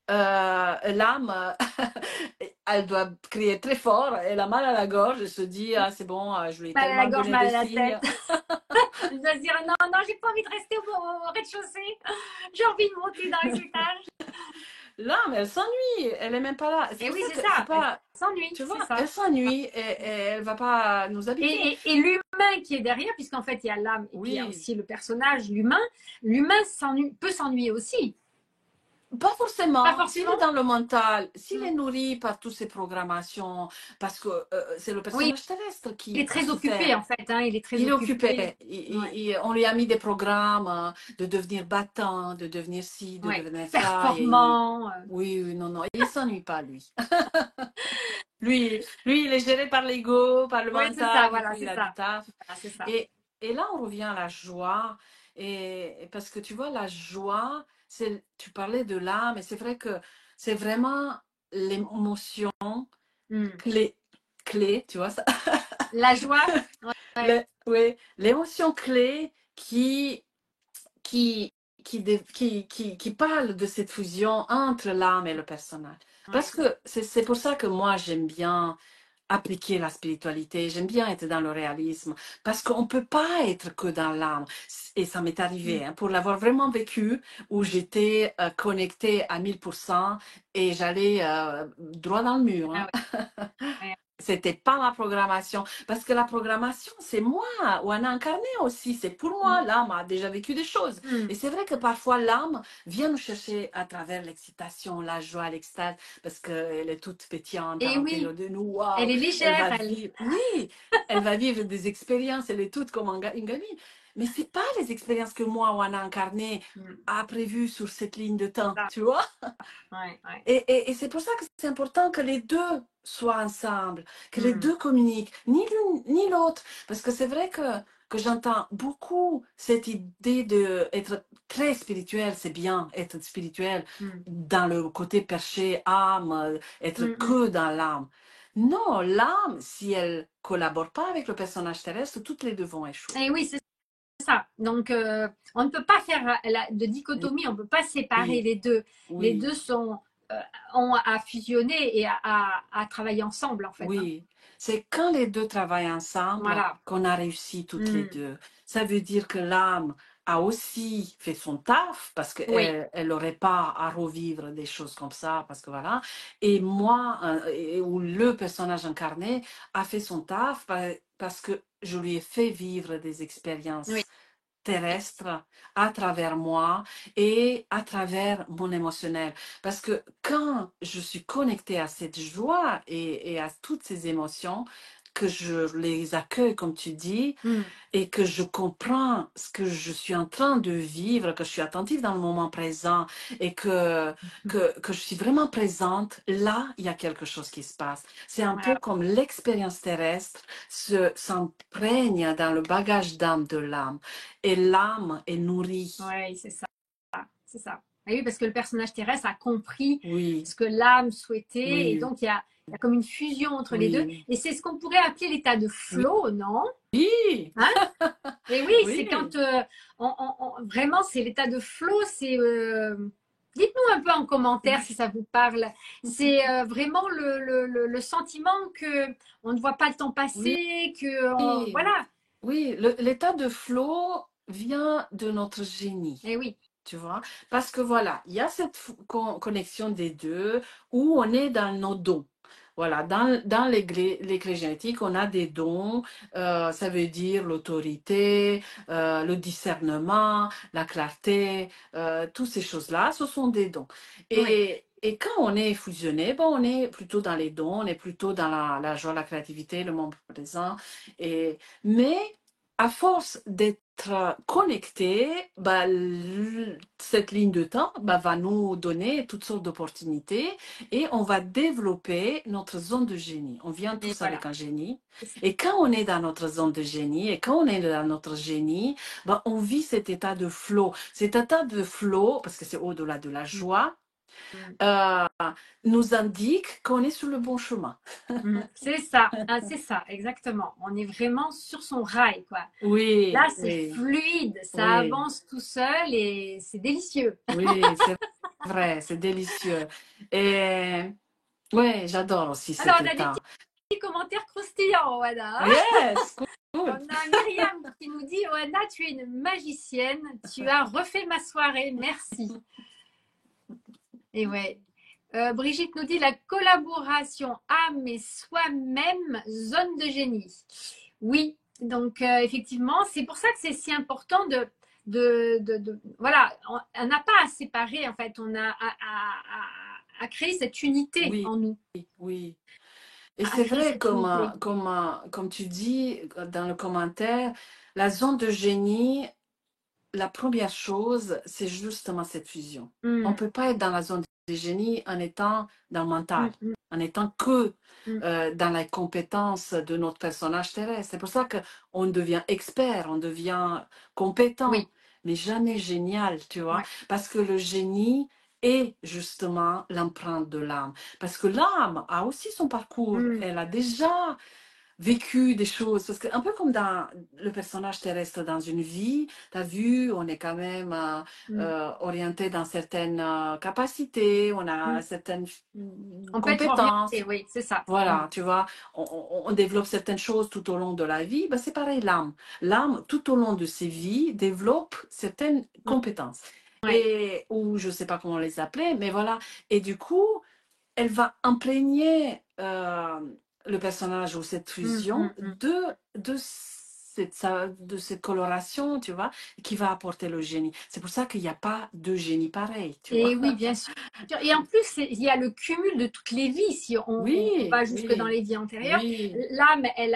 l'âme, elle doit crier très fort, elle a mal à la gorge, elle se dit, ah, c'est bon, je lui ai Mal à la tellement gorge, donné mal des à la signes. tête. Je dois se dire, non, non, j'ai pas envie de rester au rez-de-chaussée. J'ai envie de monter dans les étages. L'âme, elle s'ennuie, elle est même pas là. C'est Et pour oui, ça c'est que c'est ça. Elle pas, s'ennuie, tu vois, c'est ça. elle s'ennuie et elle va pas nous Et, habiter. et l'humain qui est derrière, puisqu'en fait, il y a l'âme et puis il y a Oui, aussi le personnage, l'humain. L'humain peut s'ennuyer aussi. pas Pas forcément. S'il est forcément. dans le mental, s'il est Mm. nourri par toutes ces programmations, parce que c'est le Oui, personnage terrestre il est qui a très occupé souffert. en fait, hein. Il est très Il est occupé. occupé. Ouais, On lui a mis des programmes de devenir battant, de devenir ci, de ouais. devenir ça. Performant. Oui, oui, non, non, il s'ennuie pas, lui. Lui, il est géré par l'ego, par le Oui, c'est ça, mental, et voilà, puis il c'est a du ça. taf. Voilà, c'est ça. Et, et là, on revient à la joie. Et parce que tu vois, la joie, tu parlais de l'âme, et c'est vrai que c'est vraiment l'émotion Mm. clé, clé, tu vois ça? La joie. Ouais. Oui, l'émotion clé qui, qui parle de cette fusion entre l'âme et le personnage. Ouais, Parce c'est ça. que c'est pour ça que moi, j'aime bien appliquer la spiritualité, j'aime bien être dans le réalisme, parce qu'on ne peut pas être que dans l'âme. Et ça m'est Mm. arrivé, hein, pour l'avoir vraiment vécu, où j'étais connectée à 1000% et j'allais droit dans le mur. Ah Hein. ouais, ouais. C'était pas ma programmation. Parce que la programmation, c'est moi, ou un incarné aussi, c'est pour moi. Mm. L'âme a déjà vécu des choses. Mm. Et c'est vrai que parfois, l'âme vient nous chercher à travers l'excitation, la joie, l'extase, parce qu'elle est toute pétillante à Et l'intérieur oui, de nous. elle Waouh, est elle légère, va elle. vivre, oui, elle va vivre des expériences, elle est toute comme une gamine. Mais c'est pas les expériences que moi, ou un incarné, Mm. a prévues sur cette ligne de C'est temps, ça. tu vois? Ouais, ouais. Et c'est pour ça que c'est important que les deux soient ensemble, que les Mm. deux communiquent, ni l'une ni l'autre. Parce que c'est vrai que j'entends beaucoup cette idée d'être très spirituel, c'est bien être spirituel Mm. dans le côté perché, âme, être Mm, mm. que dans l'âme. Non, l'âme, si elle collabore pas avec le personnage terrestre, toutes les deux vont échouer. Et oui, c'est ça. Donc, on ne peut pas faire de dichotomie, on ne peut pas séparer Oui, les deux. Les oui. deux euh, ont à fusionner et à travailler ensemble, en fait. Hein. Oui, c'est quand les deux travaillent ensemble Voilà. qu'on a réussi toutes les Mm. deux. Ça veut dire que l'âme a aussi fait son taf parce Oui, qu'elle n'aurait pas à revivre des choses comme ça, parce que voilà. Et moi, ou le personnage incarné a fait son taf parce que je lui ai fait vivre des oui, expériences terrestre à travers moi et à travers mon émotionnel. Parce que quand je suis connectée à cette joie et à toutes ces émotions, que je les accueille, comme tu dis, mm. et que je comprends ce que je suis en train de vivre, que je suis attentive dans le moment présent et que je suis vraiment présente, là, il y a quelque chose qui se passe. C'est un peu Voilà. comme l'expérience terrestre s'imprègne dans le bagage d'âme de l'âme et l'âme est nourrie. Ouais, c'est ça. C'est ça. Et oui, parce que le personnage terrestre a compris Oui, ce que l'âme souhaitait, et oui, donc il y a comme une fusion entre les deux. oui, Et c'est ce qu'on pourrait appeler l'état de oui, flow, non? oui, Hein? Et oui, c'est quand oui, vraiment c'est l'état de flow, c'est dites-nous un peu en commentaire si ça vous parle. C'est vraiment le sentiment que on ne voit pas le temps oui, passer, que oui, voilà. oui. L'état de flow vient de notre génie. Et oui, Tu vois? Parce que voilà, il y a cette connexion des deux où on est dans nos dons. Voilà, dans les clés génétiques, on a des dons, ça veut dire l'autorité, le discernement, la clarté, toutes ces choses-là, ce sont des dons. oui. Et quand on est fusionné, bon, on est plutôt dans les dons, on est plutôt dans la joie, la créativité, le moment présent. Mais à force d'être connecté, bah, cette ligne de temps bah, va nous donner toutes sortes d'opportunités et on va développer notre zone de génie. On vient Et tous avec voilà. un génie. Et quand on est dans notre zone de génie et quand on est dans notre génie, bah, on vit cet état de flow. Cet état de flow, parce que c'est au-delà de la joie, Mm. euh, nous indique qu'on est sur le bon chemin. Mm. C'est ça, ah, c'est ça, exactement. On est vraiment sur son rail, quoi. Là, Oui, c'est oui, fluide, ça oui. avance tout seul et c'est délicieux. Oui, c'est vrai, c'est délicieux. Et ouais, j'adore aussi Alors, cet on a des état. petits commentaires croustillants, Oana. Yes, On cool. a Myriam qui nous dit, Oana, tu es une magicienne, tu as refait ma soirée, merci. Et ouais. Brigitte nous dit la collaboration âme et soi-même, zone de génie. Oui, donc effectivement, c'est pour ça que c'est si important voilà, on n'a pas à séparer en fait, on a à créer cette unité Oui, en nous, oui. Et à c'est créer vrai, cette unité. comme tu dis dans le commentaire, la zone de génie, la première chose, c'est justement cette fusion. On ne Mm, peut pas être dans la zone de génie en étant dans le mental, mm, mm, en étant que mm. dans la compétence de notre personnage terrestre. C'est pour ça qu'on devient expert, on devient compétent, Oui, mais jamais génial, tu vois, ouais. parce que le génie est justement l'empreinte de l'âme. Parce que l'âme a aussi son parcours, Mm, elle a déjà vécu des choses. Parce que, un peu comme dans le personnage terrestre dans une vie, tu as vu, on est quand même Mm, orienté dans certaines capacités, on a mm. certaines On peut être compétences. orienté, oui, c'est ça. Mm, Voilà, tu vois, on développe certaines choses tout au long de la vie. Ben, c'est pareil, l'âme. L'âme, tout au long de ses vies, développe certaines mm. compétences. Ouais. Et, ou je ne sais pas comment les appeler, mais voilà. Et du coup, elle va imprégner le personnage ou cette Mm, fusion mm, mm. de cette coloration, tu vois, qui va apporter le génie. C'est pour ça qu'il n'y a pas de génie pareil, tu vois. Et oui, bien sûr. Et en plus, il y a le cumul de toutes les vies. Si on Oui, va jusque dans oui, les vies antérieures, oui, l'âme, elle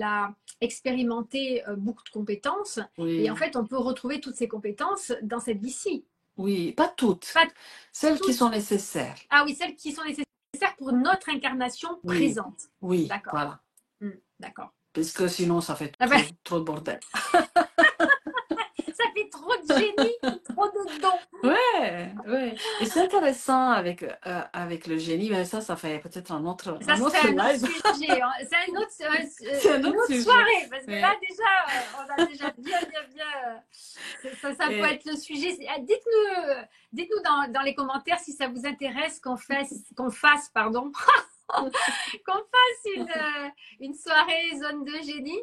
a expérimenté beaucoup de compétences. Et en oui, fait, on peut retrouver toutes ces compétences dans cette vie-ci. oui, pas toutes, Pas celles qui toutes. sont nécessaires. Ah oui, celles qui sont nécessaires pour notre incarnation Oui, présente. oui, D'accord. voilà. Hmm, d'accord. Parce que sinon, ça fait Ah ben, trop de bordel. ça fait trop de génie, trop de dons. Ouais, ouais. Et c'est intéressant avec le génie, mais ça fait peut-être Ça un serait autre un autre live. sujet, hein. C'est C'est un une autre autre sujet. soirée, parce que là, Ouais. déjà, on a déjà bien. Ça peut Et, être le sujet. Dites-nous dans les commentaires si ça vous intéresse qu'on fasse, pardon, qu'on fasse une soirée zone de génie.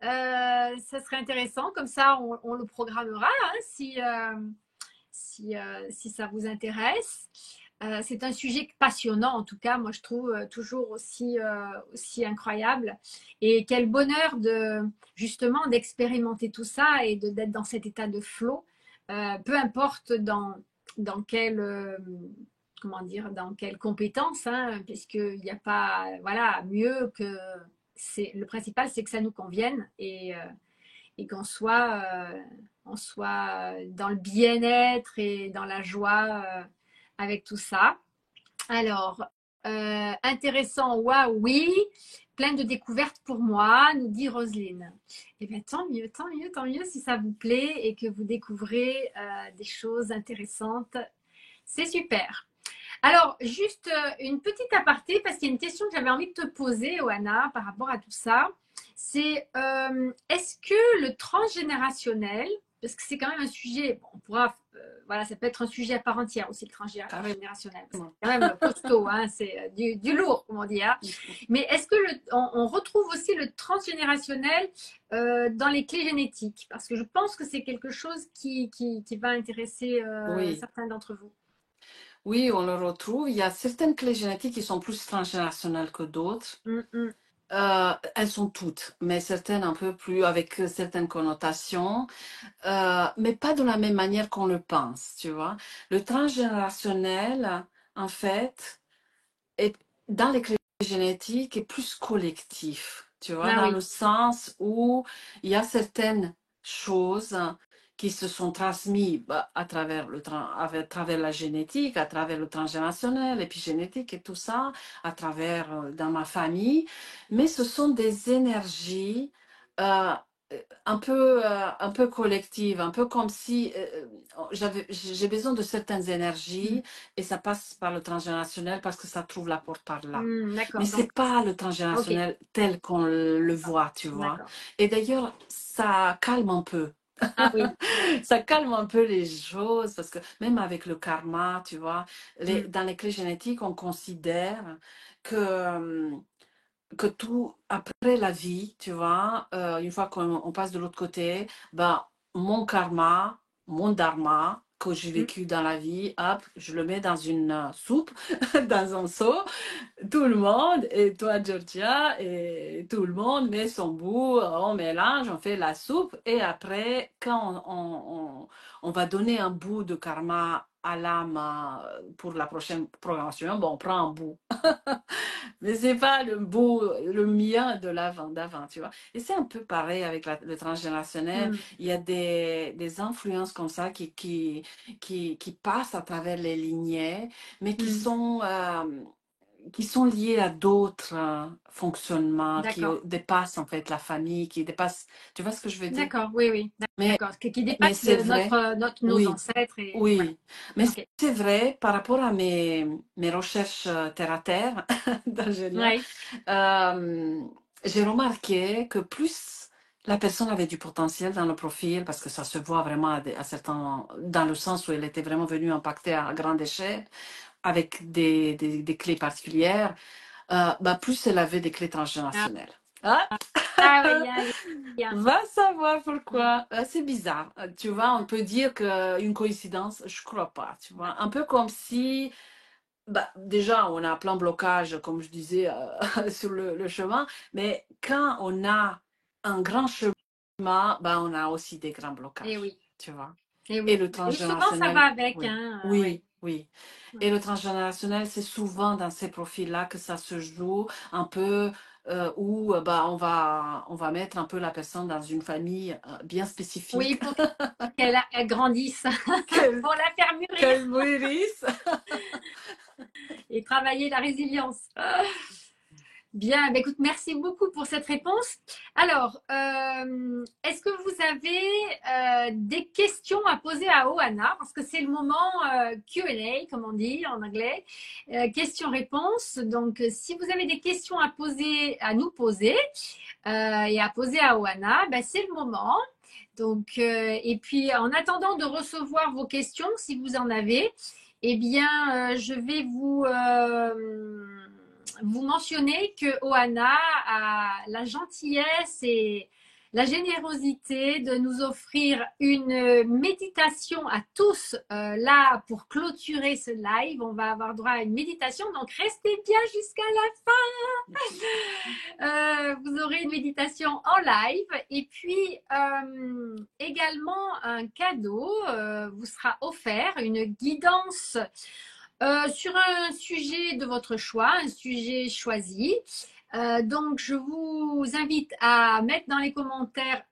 Ça serait intéressant, comme ça, on le programmera hein, si ça vous intéresse. C'est un sujet passionnant, en tout cas, moi je trouve toujours aussi incroyable. Et quel bonheur justement d'expérimenter tout ça et d'être dans cet état de flow, peu importe dans quelle, comment dire, dans quelle compétence, hein, puisqu'il n'y a pas, voilà, mieux que. Le principal, c'est que ça nous convienne et qu'on soit dans le bien-être et dans la joie avec tout ça. Alors, intéressant, waouh, oui, plein de découvertes pour moi, nous dit Roselyne. Eh bien, tant mieux, tant mieux, tant mieux si ça vous plaît et que vous découvrez des choses intéressantes. C'est super. Alors, juste une petite aparté, parce qu'il y a une question que j'avais envie de te poser, Oana, par rapport à tout ça. C'est est-ce que le transgénérationnel, parce que c'est quand même un sujet, bon, on pourra, voilà, ça peut être un sujet à part entière aussi, le transgénérationnel. C'est carrément. quand même costaud, hein, c'est du lourd, comme on dit. Hein. Mais est-ce que on retrouve aussi le transgénérationnel dans les clés génétiques? Parce que je pense que c'est quelque chose qui va intéresser Oui, certains d'entre vous. oui, on le retrouve. Il y a certaines clés génétiques qui sont plus transgénérationnelles que d'autres. Mm, mm. Elles sont toutes, mais certaines un peu plus avec certaines connotations, mais pas de la même manière qu'on le pense, tu vois. Le transgénérationnel, en fait, est, dans les clés génétiques, est plus collectif, tu vois, Ah dans oui. le sens où il y a certaines choses qui se sont transmises bah, à travers la génétique, à travers le transgénérationnel, l'épigénétique et tout ça, à travers dans ma famille, mais ce sont des énergies euh, un peu collectives, un peu comme si j'ai besoin de certaines Mm. énergies et ça passe par le transgénérationnel parce que ça trouve la porte par là. Mais D'accord. Donc, c'est pas le ok. transgénérationnel tel qu'on le voit, tu vois. D'accord. Et d'ailleurs, ça calme un peu. Ah oui. Ça calme un peu les choses parce que même avec le karma, tu vois, Mm. dans les clés génétiques, on considère que, que tout après la vie, tu vois, une fois qu'on passe de l'autre côté, ben, mon karma, mon dharma que j'ai Mm. vécu dans la vie, hop, je le mets dans une soupe, dans un seau, tout le monde, et toi, Georgia, et tout le monde met son bout, on mélange, on fait la soupe, et après, quand on va donner un bout de karma à l'âme pour la prochaine programmation, bon, on prend un bout. Mais c'est pas le beau, le mien de l'avant, d'avant, tu vois. Et c'est un peu pareil avec le transgénérationnel. Mm. Il y a des influences comme ça qui passent à travers les lignées, mais Mm. qui sont liées à d'autres fonctionnements, D'accord. dépassent en fait la famille, qui dépassent, tu vois ce que je veux dire? D'accord. Oui, oui. Mais, D'accord. Qui mais dépasse c'est vrai, nos oui. ancêtres et voilà. Oui, mais Ok. c'est vrai, par rapport à mes recherches terre à terre d'ingénieur, Oui. euh, j'ai remarqué que plus la personne avait du potentiel dans le profil, parce que ça se voit vraiment à certains, dans le sens où elle était vraiment venue impacter à grande échelle, avec des clés particulières, bah, plus elle avait des clés Ah, transgénérationnelles. Ah, ah ouais, il y a un lien. va savoir Mm. pourquoi. C'est bizarre. Tu vois, on peut dire qu'une coïncidence, je crois pas. Tu vois, un peu comme si, bah, déjà, on a plein de blocages, comme je disais, sur le chemin, mais quand on a un grand chemin, bah, on a aussi des grands Et blocages. oui, Tu vois. et Et oui. le Et souvent, ça va transgénérationnel, avec, oui. hein, ouais. Oui, oui. Ouais. Et le transgénérationnel, c'est souvent dans ces profils-là que ça se joue un peu, où bah, on va mettre un peu la personne dans une famille bien Oui, spécifique, pour qu'elle elle grandisse, qu'elle pour la faire mûrir qu'elle mûrisse. et travailler la résilience. Bien, bah écoute, merci beaucoup pour cette réponse. Alors, est-ce que vous avez des questions à poser à Oana? Parce que c'est le moment Q&A, comme on dit en anglais, questions-réponses. Donc, si vous avez des questions à poser, à nous poser et à poser à Oana, bah, c'est le moment. Donc, et puis, en attendant de recevoir vos questions, si vous en avez, eh bien, je vais vous mentionner que Oana a la gentillesse et la générosité de nous offrir une méditation à tous là pour clôturer ce live. On va avoir droit à une méditation, donc restez bien jusqu'à la fin. Vous aurez une méditation en live et puis également un cadeau vous sera offert, une guidance sur un sujet de votre choix, un sujet choisi. Donc, je vous invite à mettre dans les commentaires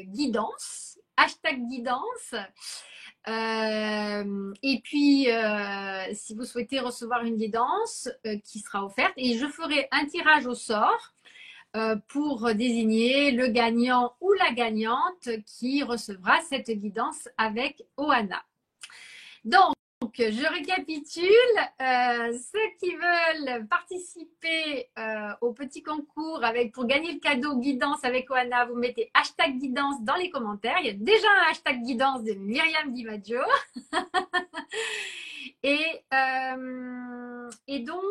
guidance. Hashtag guidance. Et puis, si vous souhaitez recevoir une guidance qui sera offerte, et je ferai un tirage au sort pour désigner le gagnant ou la gagnante qui recevra cette guidance avec Oana. Donc, je récapitule. Ceux qui veulent participer au petit concours pour gagner le cadeau guidance avec Oana, vous mettez hashtag guidance dans les commentaires. Il y a déjà un hashtag guidance de Myriam Di Maggio. Et donc,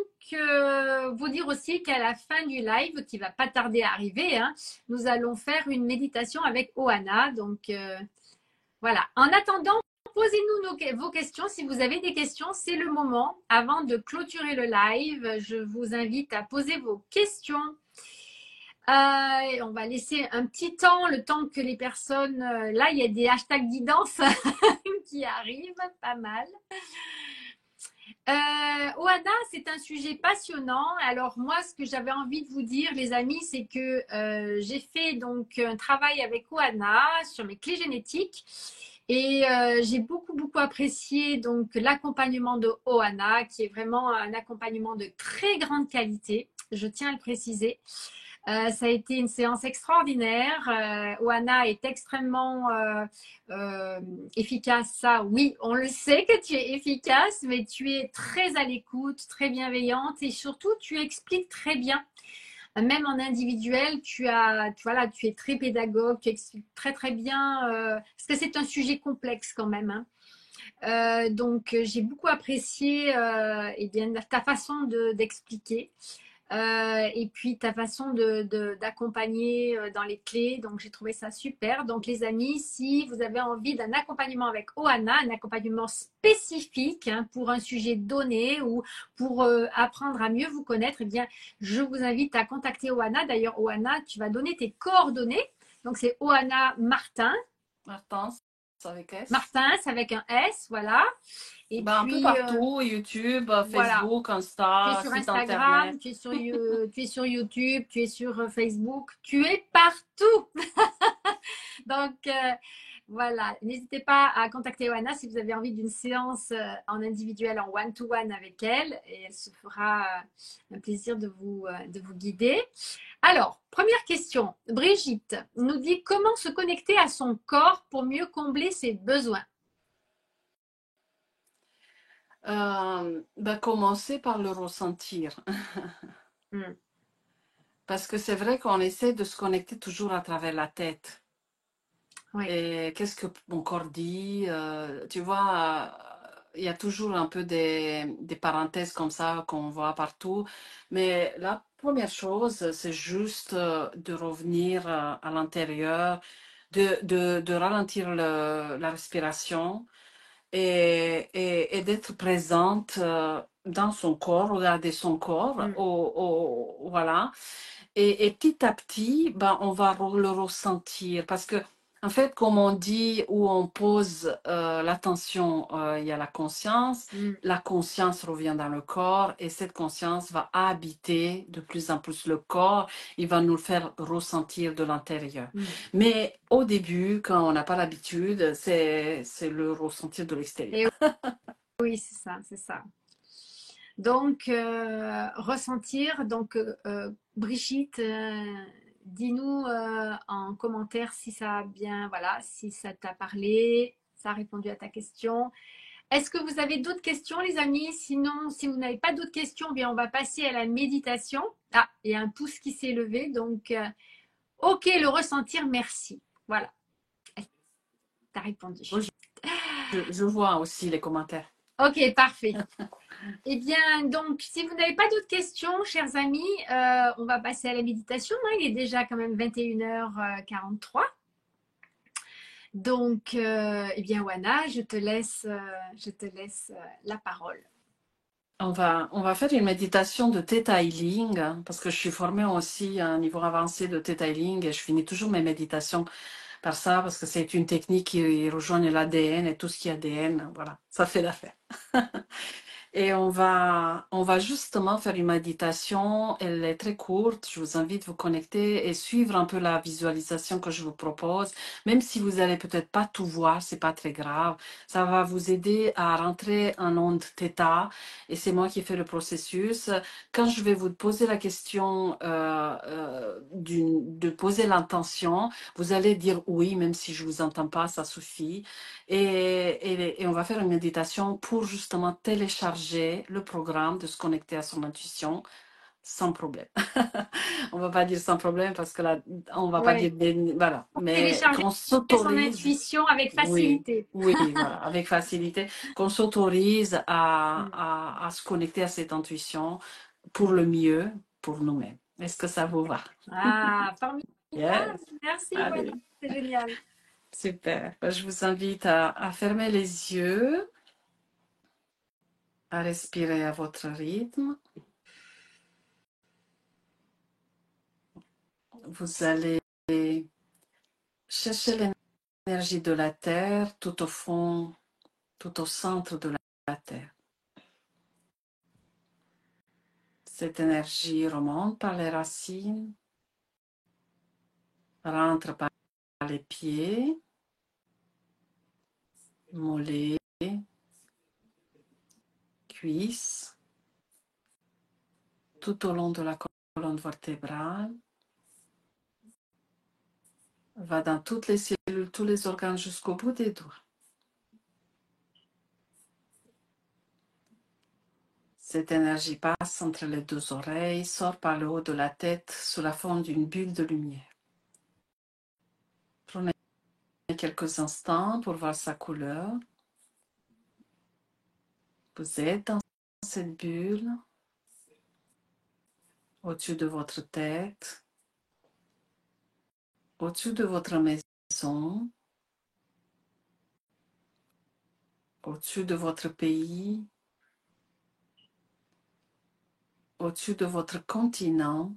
vous dire aussi qu'à la fin du live, qui va pas tarder à arriver, hein, nous allons faire une méditation avec Oana. Donc, voilà. En attendant, posez-nous vos questions. Si vous avez des questions, c'est le moment. Avant de clôturer le live, je vous invite à poser vos questions. On va laisser un petit temps, le temps que les personnes... là, il y a des hashtags guidance qui arrivent, pas mal. Oana, c'est un sujet passionnant. Alors moi, ce que j'avais envie de vous dire, les amis, c'est que j'ai fait donc un travail avec Oana sur mes clés génétiques et j'ai beaucoup apprécié donc l'accompagnement de Oana, qui est vraiment un accompagnement de très grande qualité. Je tiens à le préciser. Ça a été une séance extraordinaire. Oana est extrêmement efficace. Ça, oui, on le sait que tu es efficace, mais tu es très à l'écoute, très bienveillante et surtout, tu expliques très bien. Même en individuel, voilà, tu es très pédagogue, tu expliques très bien, parce que c'est un sujet complexe quand même, hein. Donc, j'ai beaucoup apprécié eh bien, ta façon d'expliquer. Et puis ta façon d'accompagner dans les clés. Donc j'ai trouvé ça super. Donc les amis, si vous avez envie d'un accompagnement avec Oana, un accompagnement spécifique hein, pour un sujet donné ou pour apprendre à mieux vous connaître, eh bien je vous invite à contacter Oana. D'ailleurs Oana, tu vas donner tes coordonnées. Donc c'est Oana Martin. Martin, c'est avec S. Martin, c'est avec un S, voilà. Et Ben, un peu puis, partout, YouTube, voilà, Facebook, tu es Insta, sur site Instagram, internet. tu es sur YouTube, tu es sur Facebook, tu es partout. Donc, voilà, n'hésitez pas à contacter Oana si vous avez envie d'une séance en individuel, en one-to-one avec elle. Et elle se fera un plaisir de vous guider. Alors, première question. Brigitte nous dit comment se connecter à son corps pour mieux combler ses besoins. Ben, commencer par le ressentir. Hmm. Parce que c'est vrai qu'on essaie de se connecter toujours à travers la tête. Oui. Et qu'est-ce que mon corps dit? Tu vois, il y a toujours un peu des parenthèses comme ça qu'on voit partout. Mais la première chose, c'est juste de revenir à l'intérieur, de ralentir la respiration et d'être présente dans son corps, regarder son corps, voilà. Et petit à petit, ben, on va le ressentir parce que, en fait, comme on dit, où on pose l'attention, il y a la conscience revient dans le corps et cette conscience va habiter de plus en plus le corps, il va nous le faire ressentir de l'intérieur. Mais au début, quand on n'a pas l'habitude, c'est le ressentir de l'extérieur. Et oui, c'est ça, c'est ça. Donc, ressentir. Donc, Brigitte, dis-nous en commentaire si ça a bien, voilà, si ça t'a parlé, ça a répondu à ta question. Est-ce que vous avez d'autres questions, les amis? Sinon, si vous n'avez pas d'autres questions, bien, on va passer à la méditation. Ah, il y a un pouce qui s'est levé. Donc, OK, le ressentir, merci. Voilà, tu as répondu. Moi, je vois aussi les commentaires. OK, parfait. Eh bien, donc, si vous n'avez pas d'autres questions, chers amis, on va passer à la méditation. Il est déjà quand même 21h43. Donc, eh bien, Wana, je te laisse la parole. On va faire une méditation de Theta Healing parce que je suis formée aussi à un niveau avancé de Theta Healing et je finis toujours mes méditations par ça parce que c'est une technique qui rejoint l'ADN et tout ce qui est ADN, voilà, ça fait l'affaire. Et on va justement faire une méditation. Elle est très courte. Je vous invite à vous connecter et suivre un peu la visualisation que je vous propose. Même si vous allez peut-être pas tout voir, c'est pas très grave. Ça va vous aider à rentrer en onde θ. Et c'est moi qui fais le processus. Quand je vais vous poser la question de poser l'intention, vous allez dire oui, même si je vous entends pas, ça suffit. Et on va faire une méditation pour justement télécharger le programme de se connecter à son intuition sans problème. On va pas dire sans problème parce que là, on va pas Oui, dire voilà, mais télécharger qu'on son s'autorise, intuition avec oui, facilité. oui, voilà, avec facilité, qu'on s'autorise à se connecter à cette intuition pour le mieux, pour nous-mêmes. Est-ce que ça vous va? Ah, formidable. Yes. Merci, Wana. Allez. C'est génial. Super. Ben, je vous invite à fermer les yeux, à respirer à votre rythme. Vous allez chercher l'énergie de la Terre tout au fond, tout au centre de la Terre. Cette énergie remonte par les racines, rentre par les pieds, mollets, cuisses, tout au long de la colonne vertébrale, va dans toutes les cellules, tous les organes jusqu'au bout des doigts. Cette énergie passe entre les deux oreilles, sort par le haut de la tête sous la forme d'une bulle de lumière. Prenez quelques instants pour voir sa couleur. Vous êtes dans cette bulle, au-dessus de votre tête, au-dessus de votre maison, au-dessus de votre pays, au-dessus de votre continent,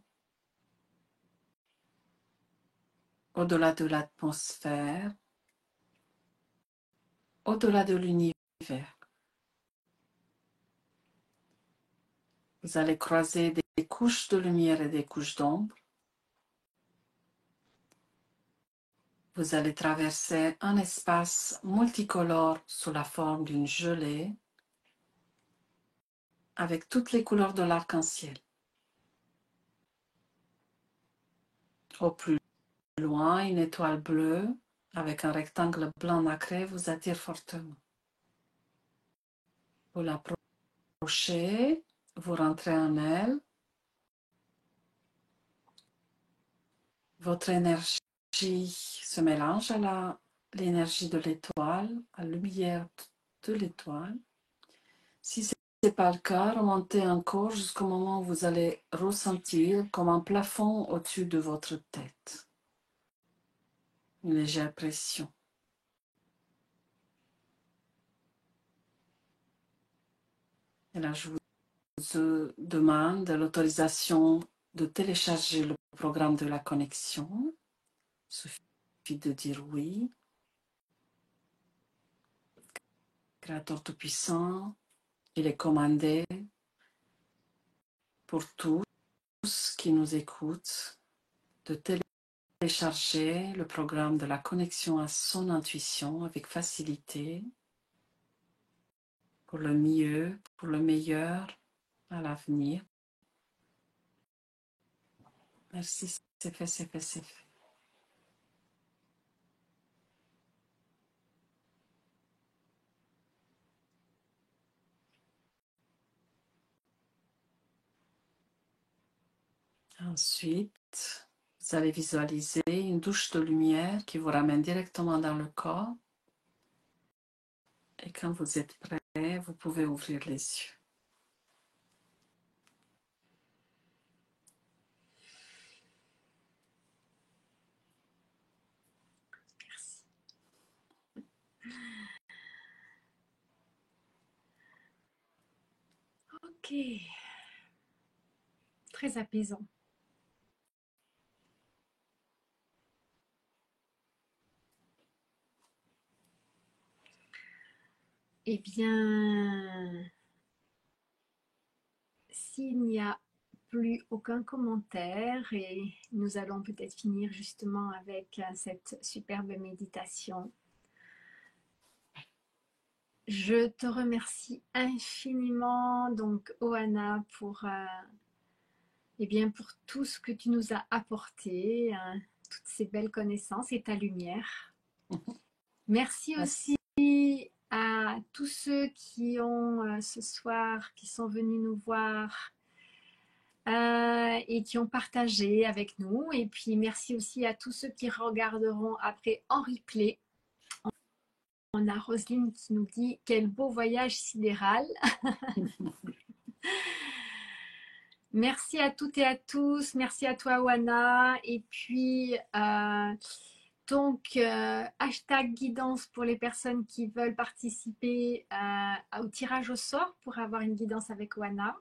au-delà de l'atmosphère, au-delà de l'univers. Vous allez croiser des couches de lumière et des couches d'ombre. Vous allez traverser un espace multicolore sous la forme d'une gelée avec toutes les couleurs de l'arc-en-ciel. Au plus loin, une étoile bleue avec un rectangle blanc nacré vous attire fortement. Vous l'approchez, vous rentrez en elle votre énergie se mélange à l'énergie de l'étoile, à la lumière de l'étoile. Si ce n'est pas le cas, remontez encore jusqu'au moment où vous allez ressentir comme un plafond au-dessus de votre tête. Une légère pression. Et là, je vous demande l'autorisation de télécharger le programme de la connexion. Il suffit de dire oui. Créateur tout-puissant, il est commandé pour tous qui nous écoutent de télécharger le programme de la connexion à son intuition avec facilité pour le mieux, pour le meilleur à l'avenir. Merci, c'est fait, c'est fait, c'est fait. Ensuite, vous allez visualiser une douche de lumière qui vous ramène directement dans le corps. Et quand vous êtes prêt, vous pouvez ouvrir les yeux. Merci. Ok. Très apaisant. Eh bien, s'il n'y a plus aucun commentaire et nous allons peut-être finir justement avec cette superbe méditation. Je te remercie infiniment, donc Ohana, pour, eh bien, pour tout ce que tu nous as apporté, toutes ces belles connaissances et ta lumière. Merci aussi à tous ceux qui ont ce soir, qui sont venus nous voir et qui ont partagé avec nous. Et puis merci aussi à tous ceux qui regarderont après en replay. On a Roselyne qui nous dit quel beau voyage sidéral. Merci à toutes et à tous. Merci à toi, Wana. Et puis, donc, hashtag guidance pour les personnes qui veulent participer au tirage au sort pour avoir une guidance avec Wana.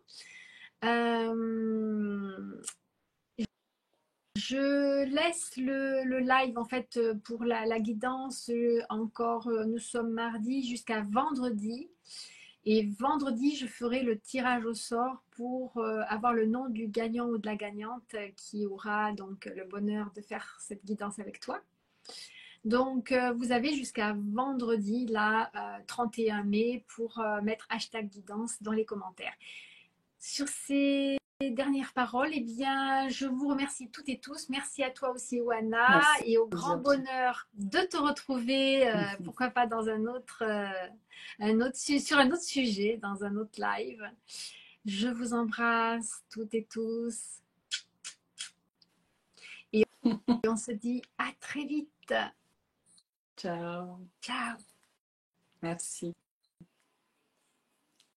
Je laisse le live en fait pour la guidance encore, nous sommes mardi jusqu'à vendredi. Et vendredi, je ferai le tirage au sort pour avoir le nom du gagnant ou de la gagnante qui aura donc le bonheur de faire cette guidance avec toi. Donc, vous avez jusqu'à vendredi, là, 31 mai, pour mettre hashtag guidance dans les commentaires. Sur ces dernières paroles, eh bien, je vous remercie toutes et tous. Merci à toi aussi, Oana, et au grand bonheur de te retrouver, pourquoi pas dans sur un autre sujet, dans un autre live. Je vous embrasse toutes et tous. Et on se dit à très vite. Ciao. Ciao. Merci.